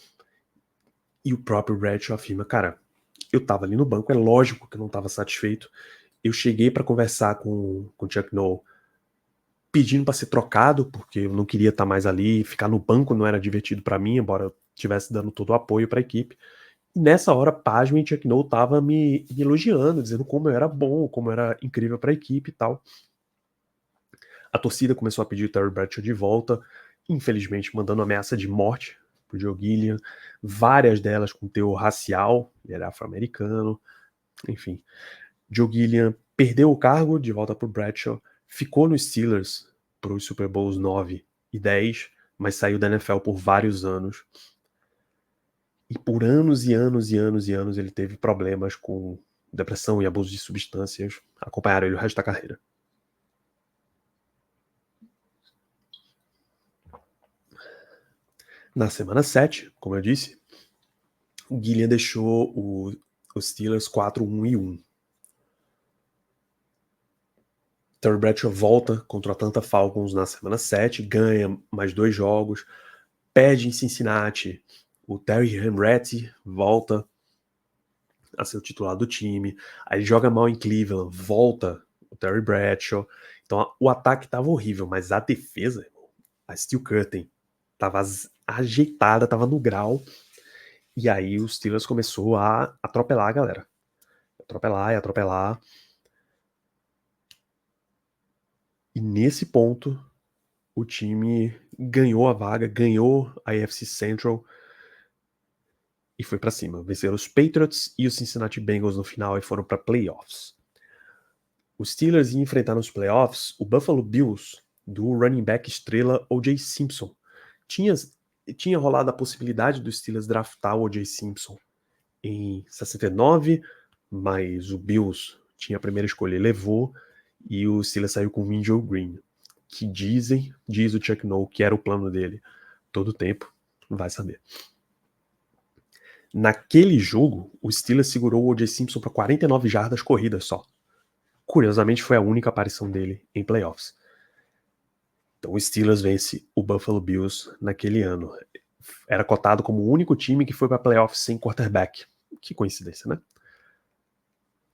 E o próprio Bradshaw afirma, cara, eu tava ali no banco, é lógico que eu não tava satisfeito. Eu cheguei para conversar com o Chuck Noll pedindo para ser trocado, porque eu não queria estar mais ali, ficar no banco não era divertido para mim, embora eu estivesse dando todo o apoio para a equipe. E nessa hora, pasmem, Chuck Noll tava me elogiando, dizendo como eu era bom, como eu era incrível para a equipe e tal. A torcida começou a pedir o Terry Bradshaw de volta, infelizmente mandando ameaça de morte pro Joe Gilliam, várias delas com teor racial, ele era afro-americano, enfim. Joe Gilliam perdeu o cargo de volta pro Bradshaw, ficou nos Steelers pros Super Bowls 9 e 10, mas saiu da NFL por vários anos. E por anos e anos e anos e anos ele teve problemas com depressão e abuso de substâncias, acompanharam ele o resto da carreira. Na semana 7, como eu disse, o Gilliam deixou o Os Steelers 4-1-1. Terry Bradshaw volta contra o Atlanta Falcons na semana 7, ganha mais 2 jogos, perde em Cincinnati. O Terry Henry volta a ser o titular do time. Aí joga mal em Cleveland, volta o Terry Bradshaw. Então o ataque tava horrível, mas a defesa, a Steel Curtain, tava ajeitada, tava no grau. E aí os Steelers começou a atropelar a galera. Atropelar. E nesse ponto, o time ganhou a vaga, ganhou a AFC Central e foi pra cima. Venceram os Patriots e os Cincinnati Bengals no final e foram pra playoffs. Os Steelers iam enfrentar nos playoffs o Buffalo Bills do running back estrela O.J. Simpson. Tinha rolado a possibilidade dos Steelers draftar o O.J. Simpson em 69, mas o Bills tinha a primeira escolha e levou, e o Steelers saiu com o Joe Green, que diz o Chuck Noll, que era o plano dele todo o tempo, vai saber. Naquele jogo, o Steelers segurou o O.J. Simpson para 49 jardas corridas só. Curiosamente, foi a única aparição dele em playoffs. Então o Steelers vence o Buffalo Bills naquele ano. Era cotado como o único time que foi para playoffs sem quarterback. Que coincidência, né?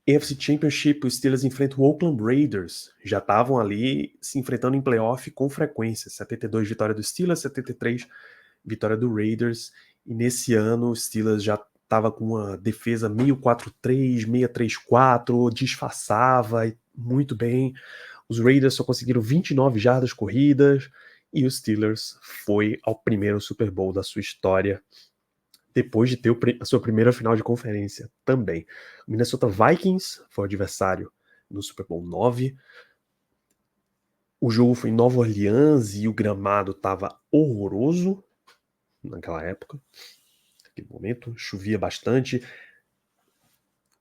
AFC Championship, os Steelers enfrentam o Oakland Raiders. Já estavam ali se enfrentando em playoff com frequência. 72 vitória do Steelers, 73 vitória do Raiders. E nesse ano o Steelers já estava com uma defesa meio 4-3, meio 3-4, disfarçava muito bem. Os Raiders só conseguiram 29 jardas corridas e os Steelers foi ao primeiro Super Bowl da sua história, depois de ter a sua primeira final de conferência também. O Minnesota Vikings foi o adversário no Super Bowl 9. O jogo foi em Nova Orleans e o gramado estava horroroso naquela época. Naquele momento, chovia bastante.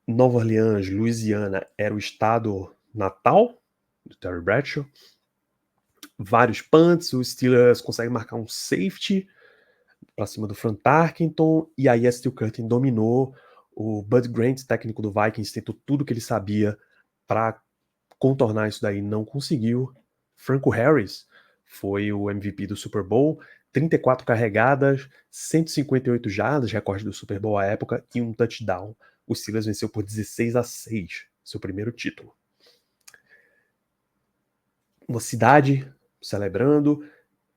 Nova Orleans, Louisiana, era o estado natal do Terry Bradshaw. Vários punts, os Steelers conseguem marcar um safety para cima do Frank Tarkenton, e aí a Steel Curtain dominou. O Bud Grant, técnico do Vikings, tentou tudo que ele sabia para contornar isso daí, não conseguiu. Franco Harris foi o MVP do Super Bowl, 34 carregadas, 158 jardas, recorde do Super Bowl à época, e um touchdown. O Steelers venceu por 16-6, seu primeiro título. Uma cidade celebrando,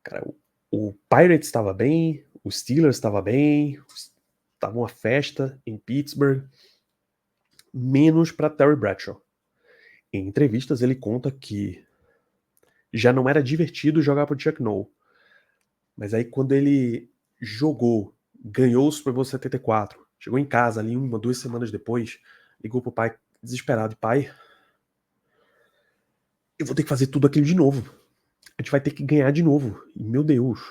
cara, o Pirates estava bem, o Steelers estava bem, estava uma festa em Pittsburgh, menos para Terry Bradshaw. Em entrevistas ele conta que já não era divertido jogar para o Chuck Noll, mas aí quando ele jogou, ganhou o Super Bowl 74, chegou em casa ali 1-2 semanas depois, ligou pro pai desesperado: pai, eu vou ter que fazer tudo aquilo de novo. A gente vai ter que ganhar de novo. E, meu Deus,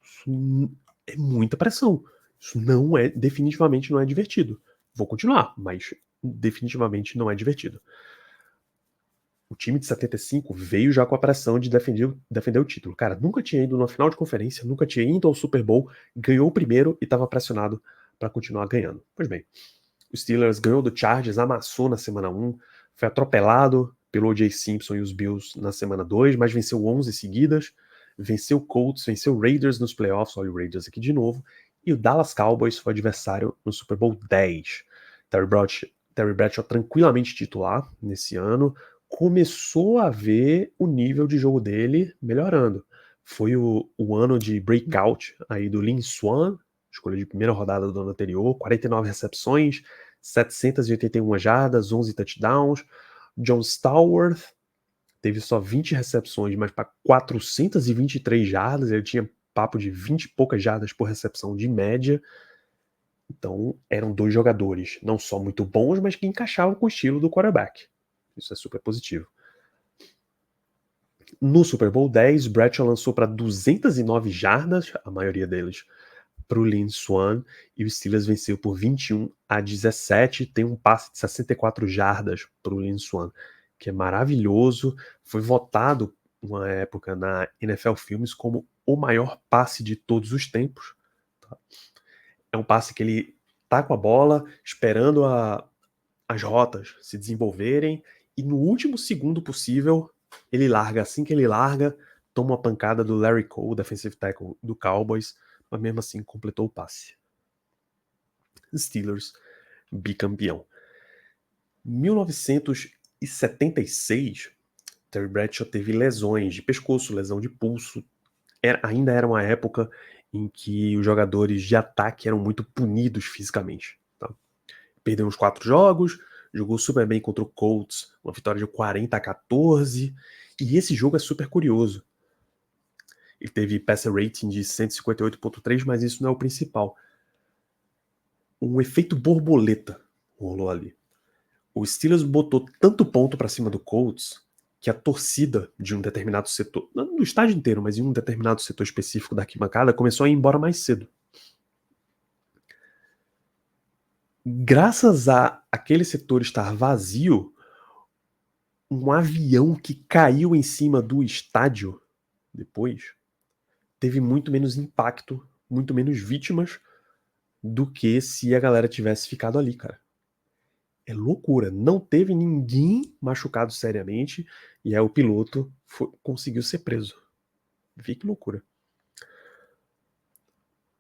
isso é muita pressão. Isso definitivamente não é divertido. Vou continuar, mas definitivamente não é divertido. O time de 75 veio já com a pressão de defender o título. Cara, nunca tinha ido numa final de conferência, nunca tinha ido ao Super Bowl, ganhou o primeiro e estava pressionado para continuar ganhando. Pois bem, o Steelers ganhou do Chargers, amassou na semana 1, foi atropelado pelo O.J. Simpson e os Bills na semana 2, mas venceu 11 seguidas, venceu Colts, venceu Raiders nos playoffs, olha o Raiders aqui de novo, e o Dallas Cowboys foi adversário no Super Bowl 10. Terry Bradshaw tranquilamente titular nesse ano, começou a ver o nível de jogo dele melhorando. Foi o ano de breakout aí do Lynn Swann, escolha de primeira rodada do ano anterior, 49 recepções, 781 jardas, 11 touchdowns. John Stallworth teve só 20 recepções, mas para 423 jardas, ele tinha papo de 20 e poucas jardas por recepção de média. Então, eram dois jogadores, não só muito bons, mas que encaixavam com o estilo do quarterback. Isso é super positivo. No Super Bowl 10, Bradshaw lançou para 209 jardas, a maioria deles para o Lynn Swann, e o Steelers venceu por 21-17. Tem um passe de 64 jardas para o Lynn Swann, que é maravilhoso. Foi votado uma época na NFL Filmes como o maior passe de todos os tempos. Tá? É um passe que ele tá com a bola, esperando as rotas se desenvolverem, e no último segundo possível, ele larga. Assim que ele larga, toma uma pancada do Larry Cole, defensive tackle do Cowboys, mas mesmo assim completou o passe. Steelers, bicampeão. 1976, Terry Bradshaw teve lesões de pescoço, lesão de pulso. Ainda era uma época em que os jogadores de ataque eram muito punidos fisicamente. Tá? Perdeu uns 4 jogos, jogou super bem contra o Colts, uma vitória de 40-14, e esse jogo é super curioso. Ele teve passer rating de 158.3, mas isso não é o principal. Um efeito borboleta rolou ali. O Steelers botou tanto ponto pra cima do Colts que a torcida de um determinado setor, não do estádio inteiro, mas em um determinado setor específico da arquibancada, começou a ir embora mais cedo. Graças a aquele setor estar vazio, um avião que caiu em cima do estádio depois teve muito menos impacto, muito menos vítimas do que se a galera tivesse ficado ali, cara. É loucura. Não teve ninguém machucado seriamente e aí o piloto conseguiu ser preso. Vê que loucura.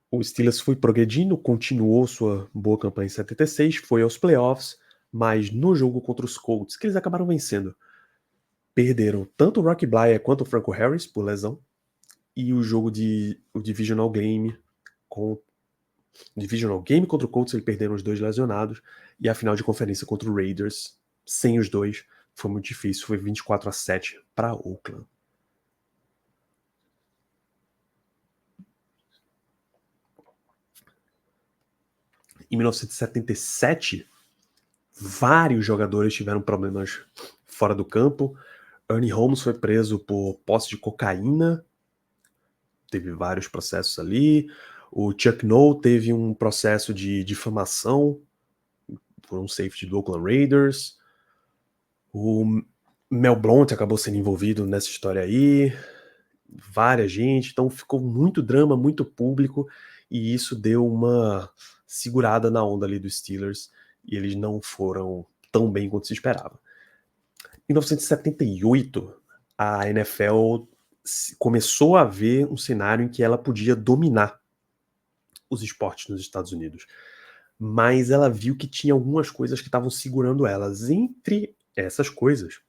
O Steelers foi progredindo, continuou sua boa campanha em 76, foi aos playoffs, mas no jogo contra os Colts, que eles acabaram vencendo, perderam tanto o Rocky Bleier quanto o Franco Harris por lesão, e o jogo o Divisional Game contra o Colts, eles perderam os dois lesionados, e a final de conferência contra o Raiders, sem os dois, foi muito difícil, foi 24-7 para Oakland. Em 1977, vários jogadores tiveram problemas fora do campo. Ernie Holmes foi preso por posse de cocaína, teve vários processos ali. O Chuck Noll teve um processo de difamação por um safety do Oakland Raiders. O Mel Blount acabou sendo envolvido nessa história aí. Várias gente, então ficou muito drama, muito público, e isso deu uma segurada na onda ali dos Steelers, e eles não foram tão bem quanto se esperava. Em 1978, a NFL começou a ver um cenário em que ela podia dominar os esportes nos Estados Unidos. Mas ela viu que tinha algumas coisas que estavam segurando elas. Entre essas coisas,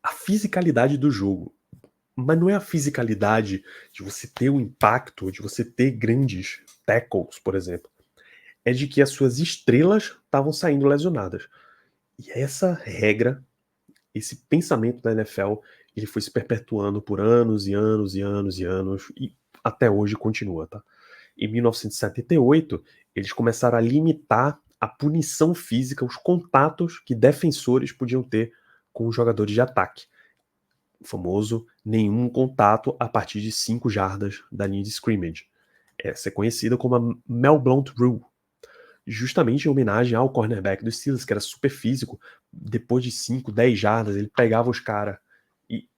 a fisicalidade do jogo. Mas não é a fisicalidade de você ter um impacto, de você ter grandes tackles, por exemplo. É de que as suas estrelas estavam saindo lesionadas. E essa regra, esse pensamento da NFL, ele foi se perpetuando por anos e anos e anos e anos, e até hoje continua, tá? Em 1978, eles começaram a limitar a punição física, os contatos que defensores podiam ter com os jogadores de ataque. O famoso nenhum contato a partir de 5 jardas da linha de scrimmage. Essa é conhecida como a Mel Blount Rule, justamente em homenagem ao cornerback dos Steelers, que era super físico. Depois de 5, 10 jardas, ele pegava os caras e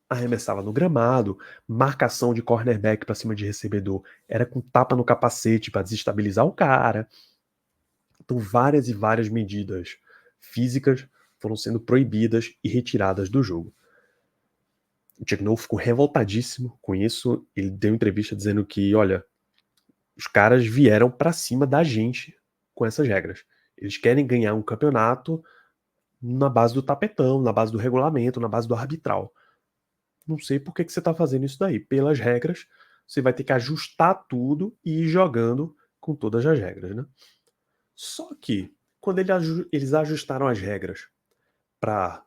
arremessava no gramado. Marcação de cornerback para cima de recebedor era com tapa no capacete para desestabilizar o cara. Então várias e várias medidas físicas foram sendo proibidas e retiradas do jogo. O Chuck Noll ficou revoltadíssimo com isso. Ele deu entrevista dizendo que, olha, os caras vieram pra cima da gente com essas regras. Eles querem ganhar um campeonato na base do tapetão, na base do regulamento, na base do arbitral. Não sei por que você tá fazendo isso daí. Pelas regras, você vai ter que ajustar tudo e ir jogando com todas as regras, né? Só que, quando eles ajustaram as regras para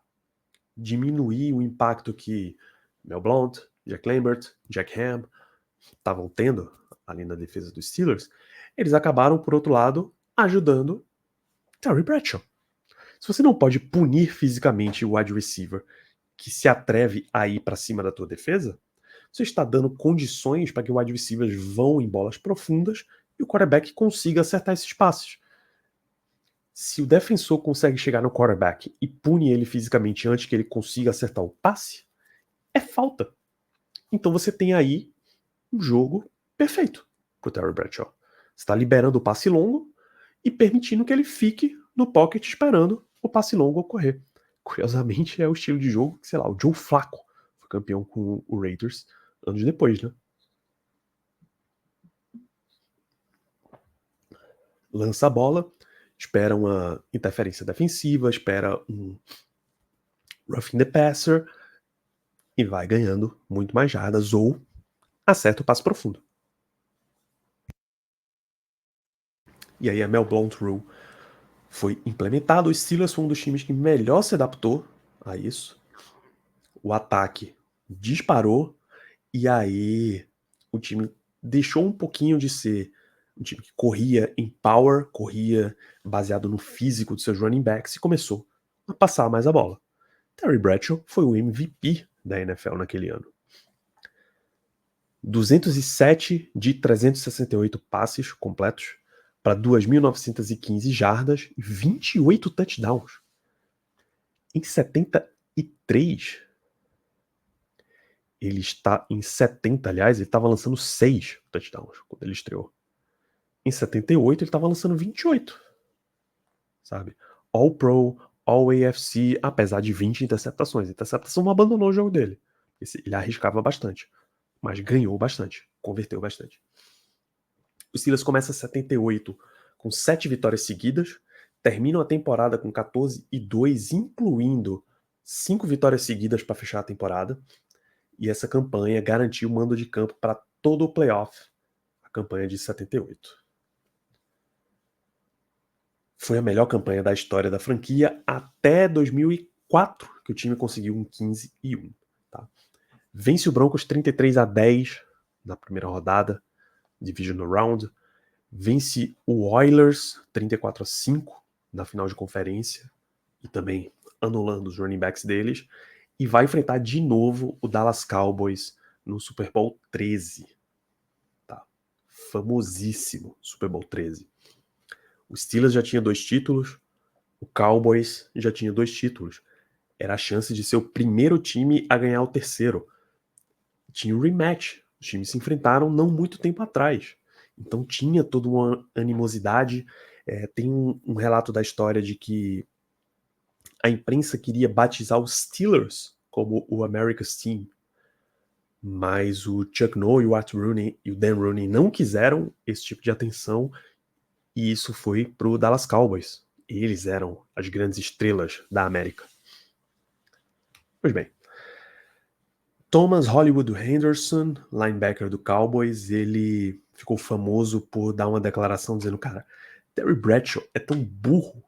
diminuir o impacto que Mel Blount, Jack Lambert, Jack Ham estavam tendo ali na defesa dos Steelers, eles acabaram, por outro lado, ajudando Terry Bradshaw. Se você não pode punir fisicamente o wide receiver que se atreve a ir para cima da tua defesa, você está dando condições para que o wide receivers vão em bolas profundas e o quarterback consiga acertar esses passes. Se o defensor consegue chegar no quarterback e pune ele fisicamente antes que ele consiga acertar o passe, é falta. Então você tem aí um jogo perfeito pro Terry Bradshaw. Você está liberando o passe longo e permitindo que ele fique no pocket esperando o passe longo ocorrer. Curiosamente, é o estilo de jogo que, sei lá, o Joe Flacco foi campeão com o Raiders anos depois, né? Lança a bola, espera uma interferência defensiva, espera um roughing the passer e vai ganhando muito mais jardas ou acerta o passe profundo. E aí a Mel Blount Rule foi implementado. O Steelers foi um dos times que melhor se adaptou a isso. O ataque disparou e aí o time deixou um pouquinho de ser um time que corria em power, corria baseado no físico de seus running backs e começou a passar mais a bola. Terry Bradshaw foi o MVP da NFL naquele ano. 207 de 368 passes completos para 2.915 jardas e 28 touchdowns. Em 73, ele está em 70, aliás, ele estava lançando 6 touchdowns quando ele estreou. Em 78, ele estava lançando 28, sabe? All Pro, All AFC, apesar de 20 interceptações. Interceptação não abandonou o jogo dele. Ele arriscava bastante, mas ganhou bastante, converteu bastante. O Steelers começa 78 com 7 vitórias seguidas, terminam a temporada com 14-2, incluindo 5 vitórias seguidas para fechar a temporada. E essa campanha garantiu o mando de campo para todo o playoff, a campanha de 78. Foi a melhor campanha da história da franquia até 2004, que o time conseguiu um 15-1. Tá? Vence o Broncos 33-10 na primeira rodada, Divisional Round. Vence o Oilers 34-5 na final de conferência e também anulando os running backs deles. E vai enfrentar de novo o Dallas Cowboys no Super Bowl 13. Tá? Famosíssimo Super Bowl 13. O Steelers já tinha 2 títulos, o Cowboys já tinha 2 títulos. Era a chance de ser o primeiro time a ganhar o terceiro. Tinha um rematch. Os times se enfrentaram não muito tempo atrás. Então tinha toda uma animosidade. Tem um relato da história de que a imprensa queria batizar os Steelers como o America's Team. Mas o Chuck Noll e o Art Rooney e o Dan Rooney não quiseram esse tipo de atenção. E isso foi pro Dallas Cowboys. Eles eram as grandes estrelas da América. Pois bem, Thomas Hollywood Henderson, linebacker do Cowboys, ele ficou famoso por dar uma declaração dizendo, cara, Terry Bradshaw é tão burro,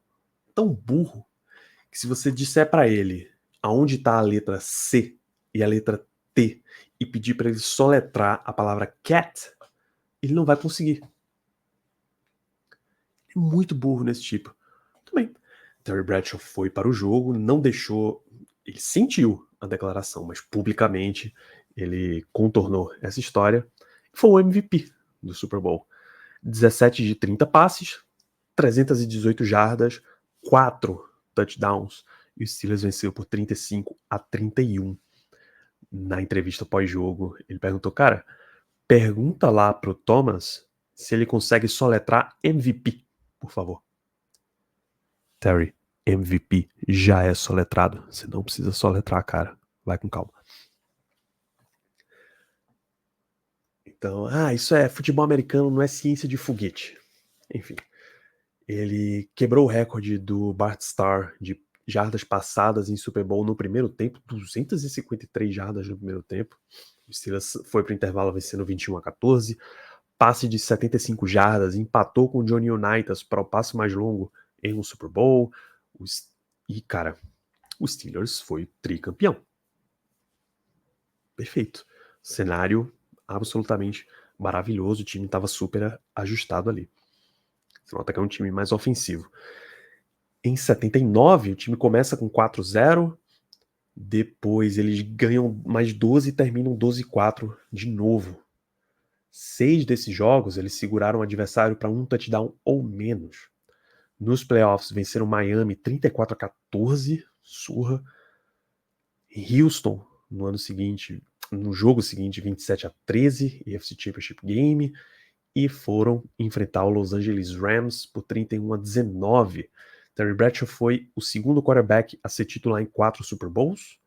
que se você disser para ele aonde tá a letra C e a letra T e pedir para ele soletrar a palavra cat, ele não vai conseguir. É muito burro nesse tipo. Também, Terry Bradshaw foi para o jogo, não deixou, ele sentiu a declaração, mas publicamente ele contornou essa história. Foi o MVP do Super Bowl. 17 de 30 passes, 318 jardas, 4 touchdowns. E o Steelers venceu por 35-31. Na entrevista pós-jogo, ele perguntou, cara, pergunta lá pro Thomas se ele consegue soletrar MVP, por favor. Terry, MVP já é soletrado. Você não precisa soletrar, cara. Vai com calma. Então, isso é futebol americano, não é ciência de foguete. Enfim, ele quebrou o recorde do Bart Starr de jardas passadas em Super Bowl no primeiro tempo, 253 jardas no primeiro tempo. O Steelers foi para o intervalo vencendo 21-14. Passe de 75 jardas, empatou com o Johnny Unitas para o passe mais longo em um Super Bowl. E, cara, o Steelers foi tricampeão. Perfeito. Cenário absolutamente maravilhoso. O time estava super ajustado ali. Você nota que é um time mais ofensivo. Em 79, o time começa com 4-0. Depois eles ganham mais 12 e terminam 12-4 de novo. 6 desses jogos eles seguraram o adversário para um touchdown ou menos. Nos playoffs venceram Miami 34-14, surra. Houston no ano seguinte, no jogo seguinte, 27-13, AFC Championship Game. e foram enfrentar o Los Angeles Rams por 31-19. Terry Bradshaw foi o segundo quarterback a ser titular em 4 Super Bowls,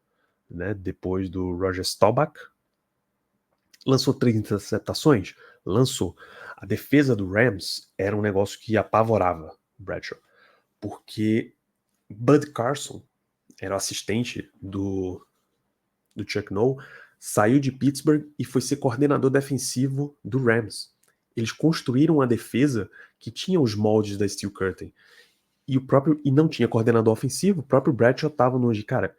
né, depois do Roger Staubach. Lançou 3 interceptações? Lançou. A defesa do Rams era um negócio que apavorava o Bradshaw, porque Bud Carson era o assistente do Chuck Noll, saiu de Pittsburgh e foi ser coordenador defensivo do Rams. Eles construíram uma defesa que tinha os moldes da Steel Curtain. E não tinha coordenador ofensivo, o próprio Bradshaw estava no de, cara,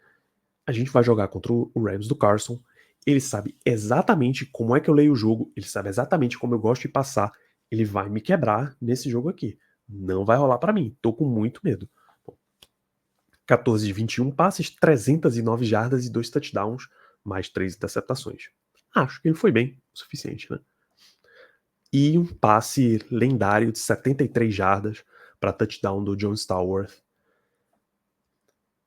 a gente vai jogar contra o Rams do Carson, ele sabe exatamente como é que eu leio o jogo, ele sabe exatamente como eu gosto de passar, ele vai me quebrar nesse jogo aqui. Não vai rolar para mim, tô com muito medo. 14 de 21 passes, 309 jardas e 2 touchdowns, mais 3 interceptações. Acho que ele foi bem o suficiente, né? E um passe lendário de 73 jardas para touchdown do John Stallworth.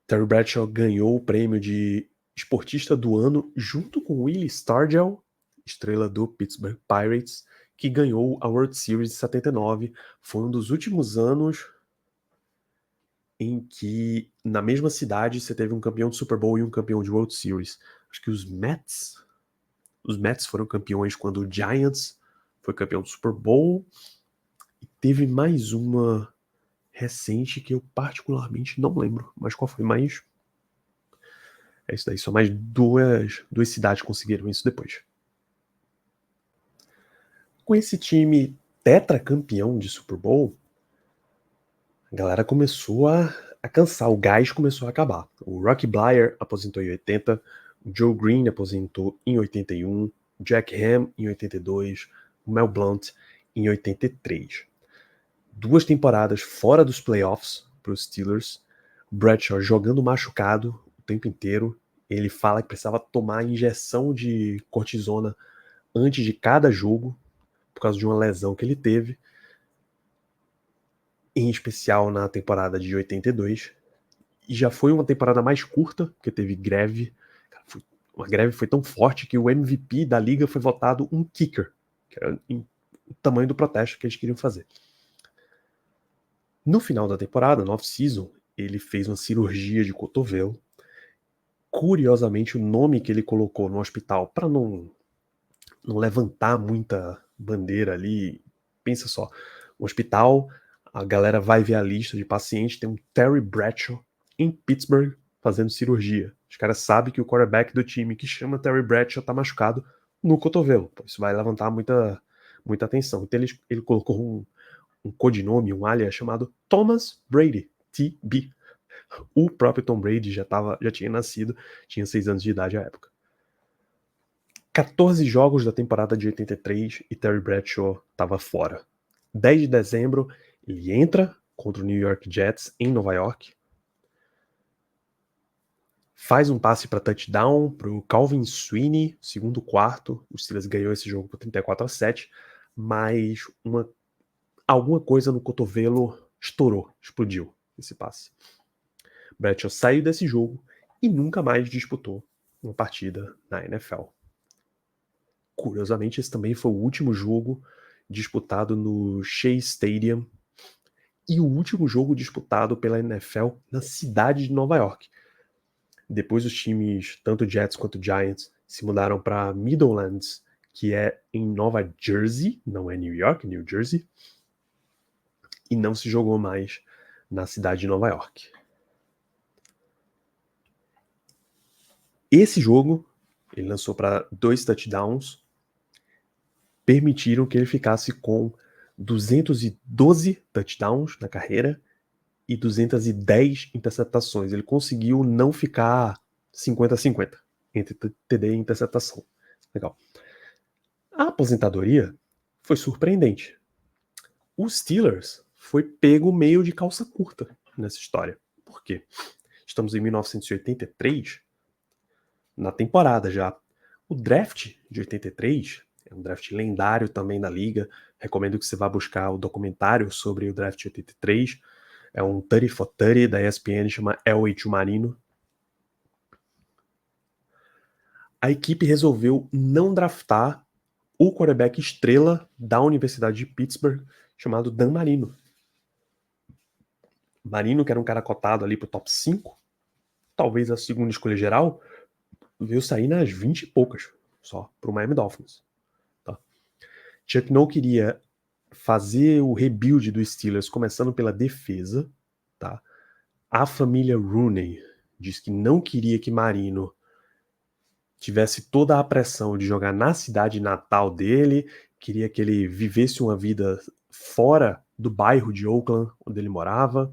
Terry Bradshaw ganhou o prêmio de esportista do ano junto com Willie Stargell, estrela do Pittsburgh Pirates, que ganhou a World Series de 79. Foi um dos últimos anos em que na mesma cidade você teve um campeão de Super Bowl e um campeão de World Series. Acho que os Mets foram campeões quando o Giants foi campeão do Super Bowl. E teve mais uma recente que eu particularmente não lembro, mas qual foi mais? É isso daí, só mais duas cidades conseguiram isso depois. Com esse time tetracampeão de Super Bowl, a galera começou a cansar, o gás começou a acabar. O Rocky Bleier aposentou em 80, o Joe Green aposentou em 81, o Jack Ham em 82, o Mel Blount em 83. 2 temporadas fora dos playoffs para os Steelers, o Bradshaw jogando machucado o tempo inteiro. Ele fala que precisava tomar injeção de cortisona antes de cada jogo, por causa de uma lesão que ele teve, em especial na temporada de 82. E já foi uma temporada mais curta, porque teve greve. Uma greve foi tão forte que o MVP da liga foi votado um kicker, que era o tamanho do protesto que eles queriam fazer. No final da temporada, no off-season, ele fez uma cirurgia de cotovelo. Curiosamente, o nome que ele colocou no hospital, para não levantar muita bandeira ali, pensa só, o hospital, a galera vai ver a lista de pacientes, tem um Terry Bradshaw em Pittsburgh fazendo cirurgia. Os caras sabem que o quarterback do time que chama Terry Bradshaw tá machucado no cotovelo. Isso vai levantar muita atenção. Então ele colocou um codinome, um alias chamado Thomas Brady, TB. O próprio Tom Brady já tinha nascido, tinha 6 anos de idade à época. 14 jogos da temporada de 83 e Terry Bradshaw estava fora. 10 de dezembro, ele entra contra o New York Jets em Nova York. Faz um passe para touchdown para o Calvin Sweeney, segundo quarto. O Steelers ganhou esse jogo por 34-7, mas alguma coisa no cotovelo estourou, explodiu esse passe. Bradshaw saiu desse jogo e nunca mais disputou uma partida na NFL. Curiosamente, esse também foi o último jogo disputado no Shea Stadium e o último jogo disputado pela NFL na cidade de Nova York. Depois os times, tanto Jets quanto Giants, se mudaram para Meadowlands, que é em Nova Jersey, não é New York, New Jersey, e não se jogou mais na cidade de Nova York. Esse jogo, ele lançou para 2 touchdowns, permitiram que ele ficasse com 212 touchdowns na carreira e 210 interceptações. Ele conseguiu não ficar 50-50 entre TD e interceptação. Legal. A aposentadoria foi surpreendente. O Steelers foi pego meio de calça curta nessa história. Por quê? Estamos em 1983, na temporada já. O draft de 83 é um draft lendário também da liga. Recomendo que você vá buscar o documentário sobre o draft de 83. É um 30 for 30 da ESPN, chama Elway Marino. A equipe resolveu não draftar o quarterback estrela da Universidade de Pittsburgh, chamado Dan Marino. Marino, que era um cara cotado ali pro top 5, talvez a segunda escolha geral, veio sair nas 20 e poucas, só, pro Miami Dolphins. Tá? Chuck Noll queria fazer o rebuild do Steelers começando pela defesa. Tá? A família Rooney diz que não queria que Marino tivesse toda a pressão de jogar na cidade natal dele, queria que ele vivesse uma vida fora do bairro de Oakland, onde ele morava,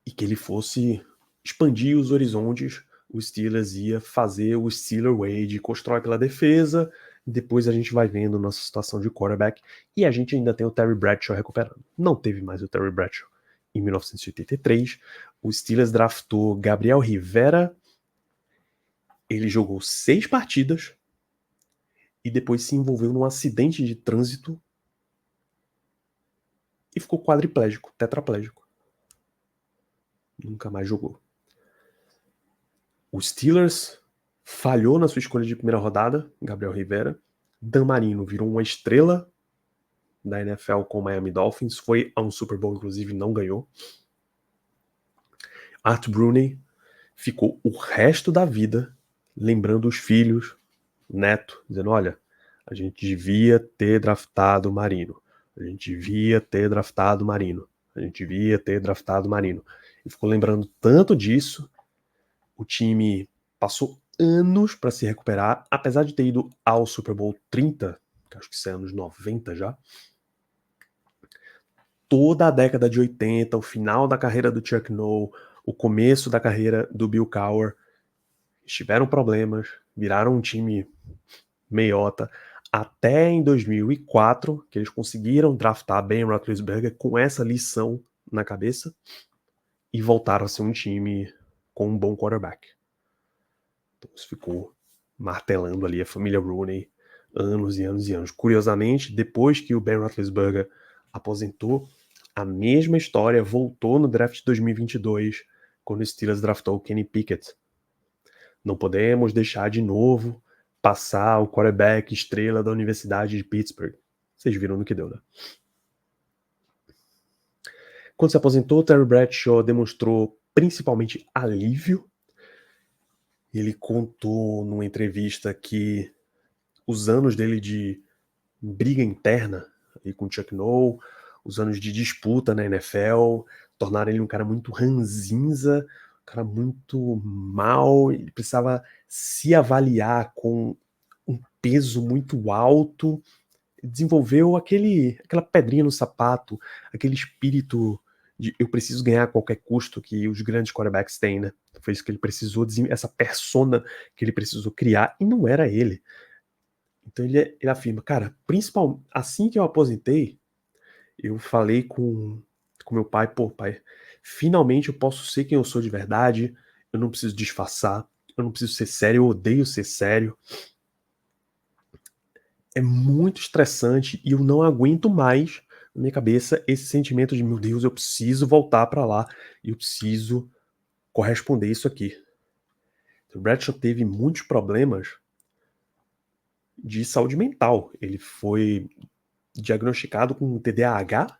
e que ele fosse expandir os horizontes. O Steelers ia fazer o Steeler Way, de constrói pela defesa, depois a gente vai vendo nossa situação de quarterback, e a gente ainda tem o Terry Bradshaw recuperando. Não teve mais o Terry Bradshaw em 1983. O Steelers draftou Gabriel Rivera. Ele jogou 6 partidas e depois se envolveu num acidente de trânsito e ficou quadriplégico, tetraplégico. Nunca mais jogou. O Steelers falhou na sua escolha de primeira rodada, Gabriel Rivera. Dan Marino virou uma estrela da NFL com o Miami Dolphins, foi a um Super Bowl, inclusive, não ganhou. Art Bruney ficou o resto da vida lembrando os filhos, neto, dizendo, olha, a gente devia ter draftado o Marino. A gente devia ter draftado o Marino. A gente devia ter draftado o Marino. E ficou lembrando tanto disso. O time passou anos para se recuperar, apesar de ter ido ao Super Bowl 30, que acho que isso é anos 90 já. Toda a década de 80, o final da carreira do Chuck Noll, o começo da carreira do Bill Cowher, tiveram problemas, viraram um time meiota, até em 2004, que eles conseguiram draftar Ben Roethlisberger com essa lição na cabeça e voltaram a ser um time com um bom quarterback. Então isso ficou martelando ali a família Rooney anos e anos e anos. Curiosamente, depois que o Ben Roethlisberger aposentou, a mesma história voltou no draft de 2022, quando o Steelers draftou o Kenny Pickett. Não podemos deixar de novo passar o quarterback estrela da Universidade de Pittsburgh. Vocês viram no que deu, né? Quando se aposentou, Terry Bradshaw demonstrou principalmente alívio. Ele contou numa entrevista que os anos dele de briga interna aí com Chuck Noll, os anos de disputa na NFL, tornaram ele um cara muito ranzinza, um cara muito mal, ele precisava se avaliar com um peso muito alto, desenvolveu aquela pedrinha no sapato, aquele espírito de eu preciso ganhar a qualquer custo que os grandes quarterbacks têm, né? Foi isso que ele precisou, essa persona que ele precisou criar, e não era ele. Então ele afirma, cara, principalmente assim que eu aposentei, eu falei com meu pai, pô, pai, finalmente eu posso ser quem eu sou de verdade, eu não preciso disfarçar, eu não preciso ser sério, eu odeio ser sério. É muito estressante e eu não aguento mais na minha cabeça esse sentimento de, meu Deus, eu preciso voltar pra lá e eu preciso corresponder isso aqui. O Bradshaw teve muitos problemas de saúde mental. Ele foi diagnosticado com TDAH,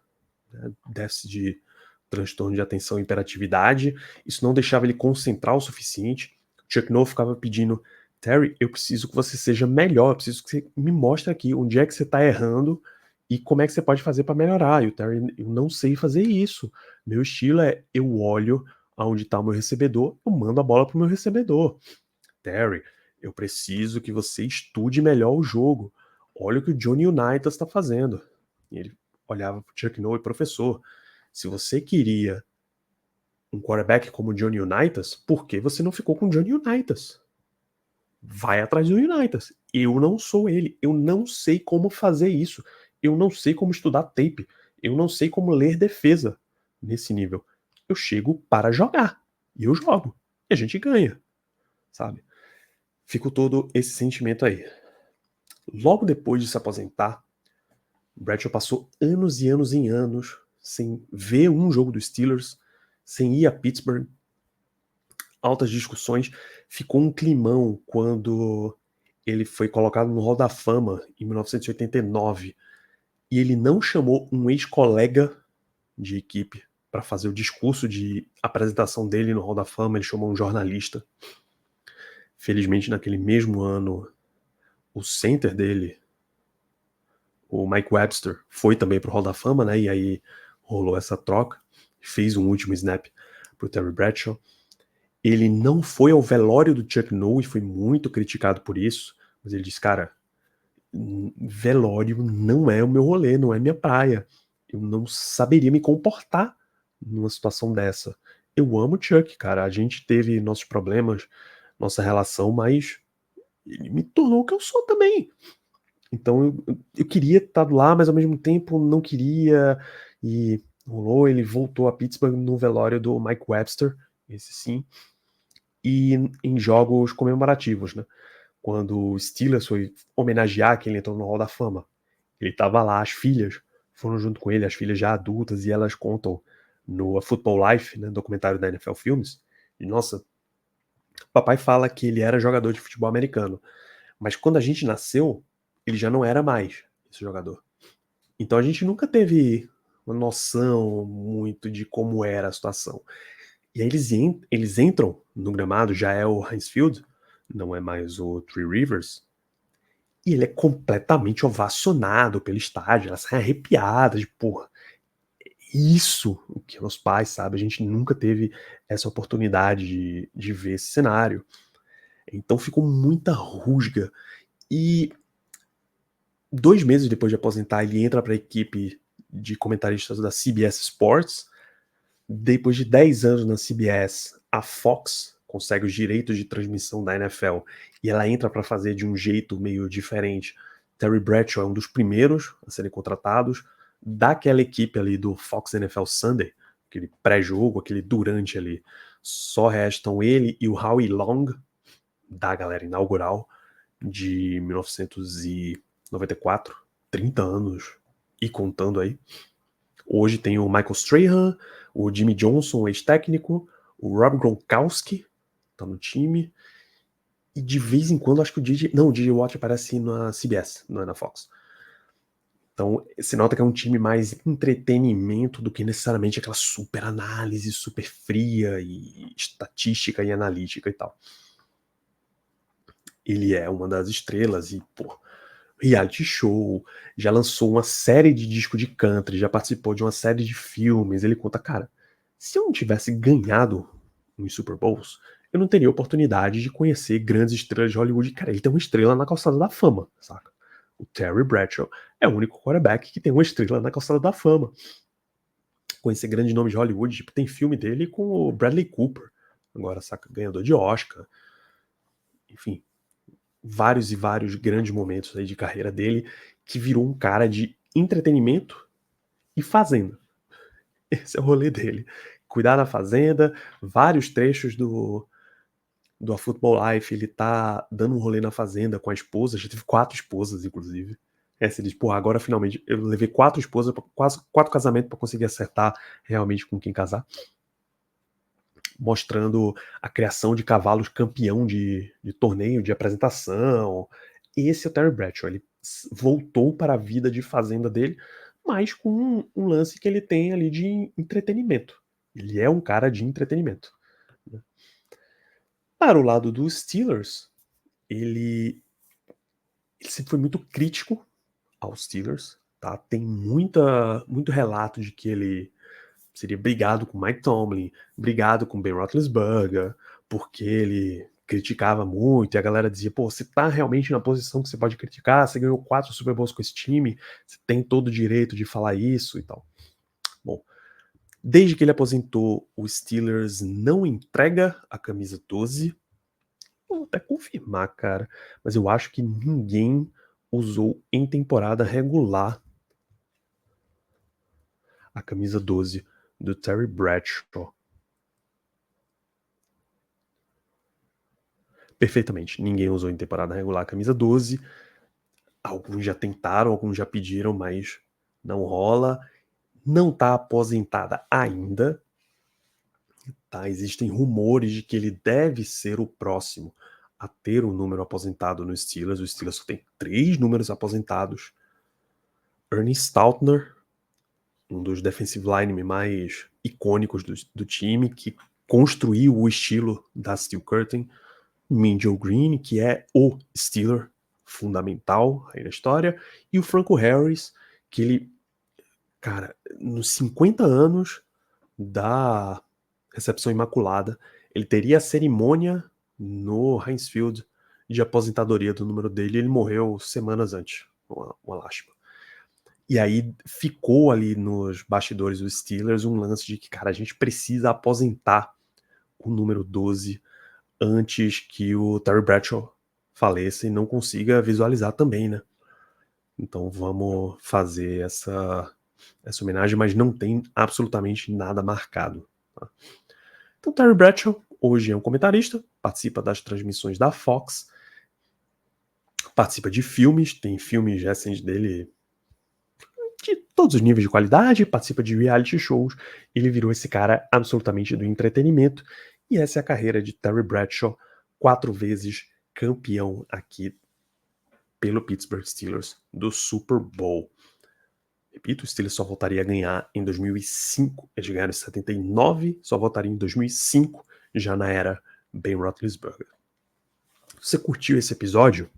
né, déficit de transtorno de atenção e hiperatividade. Isso não deixava ele concentrar o suficiente. Chuck Noll ficava pedindo, Terry, eu preciso que você seja melhor, eu preciso que você me mostre aqui onde é que você está errando e como é que você pode fazer para melhorar. E o Terry, eu não sei fazer isso. Meu estilo é, eu olho aonde está o meu recebedor, eu mando a bola para o meu recebedor. Terry, eu preciso que você estude melhor o jogo. Olha o que o Johnny Unitas está fazendo. E ele olhava para o Chuck Noll e professor, se você queria um quarterback como o Johnny Unitas, por que você não ficou com o Johnny Unitas? Vai atrás do Unitas. Eu não sou ele. Eu não sei como fazer isso. Eu não sei como estudar tape. Eu não sei como ler defesa nesse nível. Eu chego para jogar. E eu jogo. E a gente ganha. Sabe? Ficou todo esse sentimento aí. Logo depois de se aposentar, Bradshaw passou anos e anos e anos sem ver um jogo dos Steelers, sem ir a Pittsburgh. Altas discussões. Ficou um climão quando ele foi colocado no Hall da Fama em 1989 e ele não chamou um ex-colega de equipe para fazer o discurso de apresentação dele no Hall da Fama, ele chamou um jornalista. Felizmente, naquele mesmo ano, o center dele, o Mike Webster, foi também pro Hall da Fama, né? E aí rolou essa troca, fez um último snap pro Terry Bradshaw. Ele não foi ao velório do Chuck Noll e foi muito criticado por isso, mas ele disse, cara, velório não é o meu rolê, não é minha praia. Eu não saberia me comportar numa situação dessa. Eu amo o Chuck, cara. A gente teve nossos problemas, nossa relação, mas ele me tornou o que eu sou também. Então eu queria estar lá, mas ao mesmo tempo não queria. E rolou, ele voltou a Pittsburgh no velório do Mike Webster, esse sim, e em jogos comemorativos, né? Quando o Steelers foi homenagear que ele entrou no Hall da Fama. Ele tava lá, as filhas foram junto com ele, as filhas já adultas, e elas contam no A Football Life, né, documentário da NFL Filmes, e nossa, o papai fala que ele era jogador de futebol americano, mas quando a gente nasceu, ele já não era mais esse jogador. Então a gente nunca teve uma noção muito de como era a situação. E aí eles entram no gramado, já é o Heinz Field, não é mais o Three Rivers, e ele é completamente ovacionado pelo estádio, elas saem arrepiadas de porra. Isso o que meus pais, sabe? A gente nunca teve essa oportunidade de ver esse cenário. Então ficou muita rusga. E 2 meses depois de aposentar, ele entra para a equipe de comentaristas da CBS Sports. Depois de 10 anos na CBS, a Fox consegue os direitos de transmissão da NFL e ela entra para fazer de um jeito meio diferente. Terry Bradshaw é um dos primeiros a serem contratados daquela equipe ali do Fox NFL Sunday, aquele pré-jogo, aquele durante ali. Só restam ele e o Howie Long, da galera inaugural, de 1994, 30 anos e contando aí. Hoje tem o Michael Strahan, o Jimmy Johnson, ex-técnico, o Rob Gronkowski, tá no time, e de vez em quando acho que o DJ... Não, o DJ Watt aparece na CBS, não é na Fox. Então, você nota que é um time mais entretenimento do que necessariamente aquela super análise, super fria e estatística e analítica e tal. Ele é uma das estrelas e, pô, reality show, já lançou uma série de disco de country, já participou de uma série de filmes. Ele conta, cara, se eu não tivesse ganhado nos Super Bowls, eu não teria oportunidade de conhecer grandes estrelas de Hollywood. Cara, ele tem uma estrela na calçada da fama, saca? O Terry Bradshaw é o único quarterback que tem uma estrela na calçada da fama. Conhecer grandes nomes de Hollywood, tipo, tem filme dele com o Bradley Cooper, agora, saca? Ganhador de Oscar. Enfim, vários e vários grandes momentos aí de carreira dele, que virou um cara de entretenimento e fazenda. Esse é o rolê dele. Cuidar da fazenda, vários trechos do A Football Life, ele tá dando um rolê na fazenda com a esposa, já teve 4 esposas, inclusive. Essa ele diz, porra, agora finalmente eu levei 4 esposas, quase 4 casamentos pra conseguir acertar realmente com quem casar. Mostrando a criação de cavalos campeão de torneio, de apresentação. Esse é o Terry Bradshaw, ele voltou para a vida de fazenda dele, mas com um lance que ele tem ali de entretenimento. Ele é um cara de entretenimento. Né? Para o lado dos Steelers, ele sempre foi muito crítico aos Steelers, tá? Tem muito relato de que ele seria brigado com Mike Tomlin, brigado com Ben Roethlisberger, porque ele criticava muito e a galera dizia, pô, você tá realmente na posição que você pode criticar, você ganhou 4 Super Bowls com esse time, você tem todo o direito de falar isso e tal. Bom, desde que ele aposentou, o Steelers não entrega a camisa 12. Vou até confirmar, cara, mas eu acho que ninguém usou em temporada regular a camisa 12 do Terry Bradshaw. Perfeitamente, ninguém usou em temporada regular a camisa 12. Alguns já tentaram, alguns já pediram, mas não rola. Não tá aposentada ainda, tá? Existem rumores de que ele deve ser o próximo a ter um número aposentado no Steelers. O Steelers só tem 3 números aposentados. Ernie Stautner, um dos defensive linemen mais icônicos do time, que construiu o estilo da Steel Curtain. Minjo Green, que é o Steeler fundamental aí na história. E o Franco Harris, que ele, cara, nos 50 anos da recepção imaculada, ele teria a cerimônia no Heinz Field de aposentadoria do número dele, e ele morreu semanas antes, uma lástima. E aí ficou ali nos bastidores dos Steelers um lance de que, cara, a gente precisa aposentar o número 12 antes que o Terry Bradshaw faleça e não consiga visualizar também, né? Então vamos fazer essa homenagem, mas não tem absolutamente nada marcado. Tá? Então Terry Bradshaw hoje é um comentarista, participa das transmissões da Fox, participa de filmes, tem filmes recentes dele de todos os níveis de qualidade, participa de reality shows, ele virou esse cara absolutamente do entretenimento, e essa é a carreira de Terry Bradshaw, 4 vezes campeão aqui pelo Pittsburgh Steelers do Super Bowl. Repito, o Steelers só voltaria a ganhar em 2005, eles ganharam em 79, só voltaria em 2005, já na era Ben Roethlisberger. Se você curtiu esse episódio,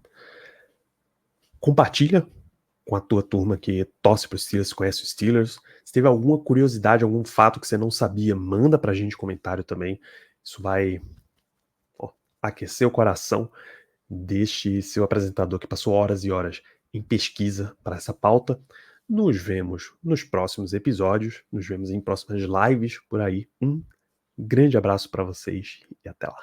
compartilha com a tua turma que torce para os Steelers, conhece os Steelers. Se teve alguma curiosidade, algum fato que você não sabia, manda pra gente comentário também. Isso vai aquecer o coração deste seu apresentador que passou horas e horas em pesquisa para essa pauta. Nos vemos nos próximos episódios, nos vemos em próximas lives por aí. Um grande abraço para vocês e até lá.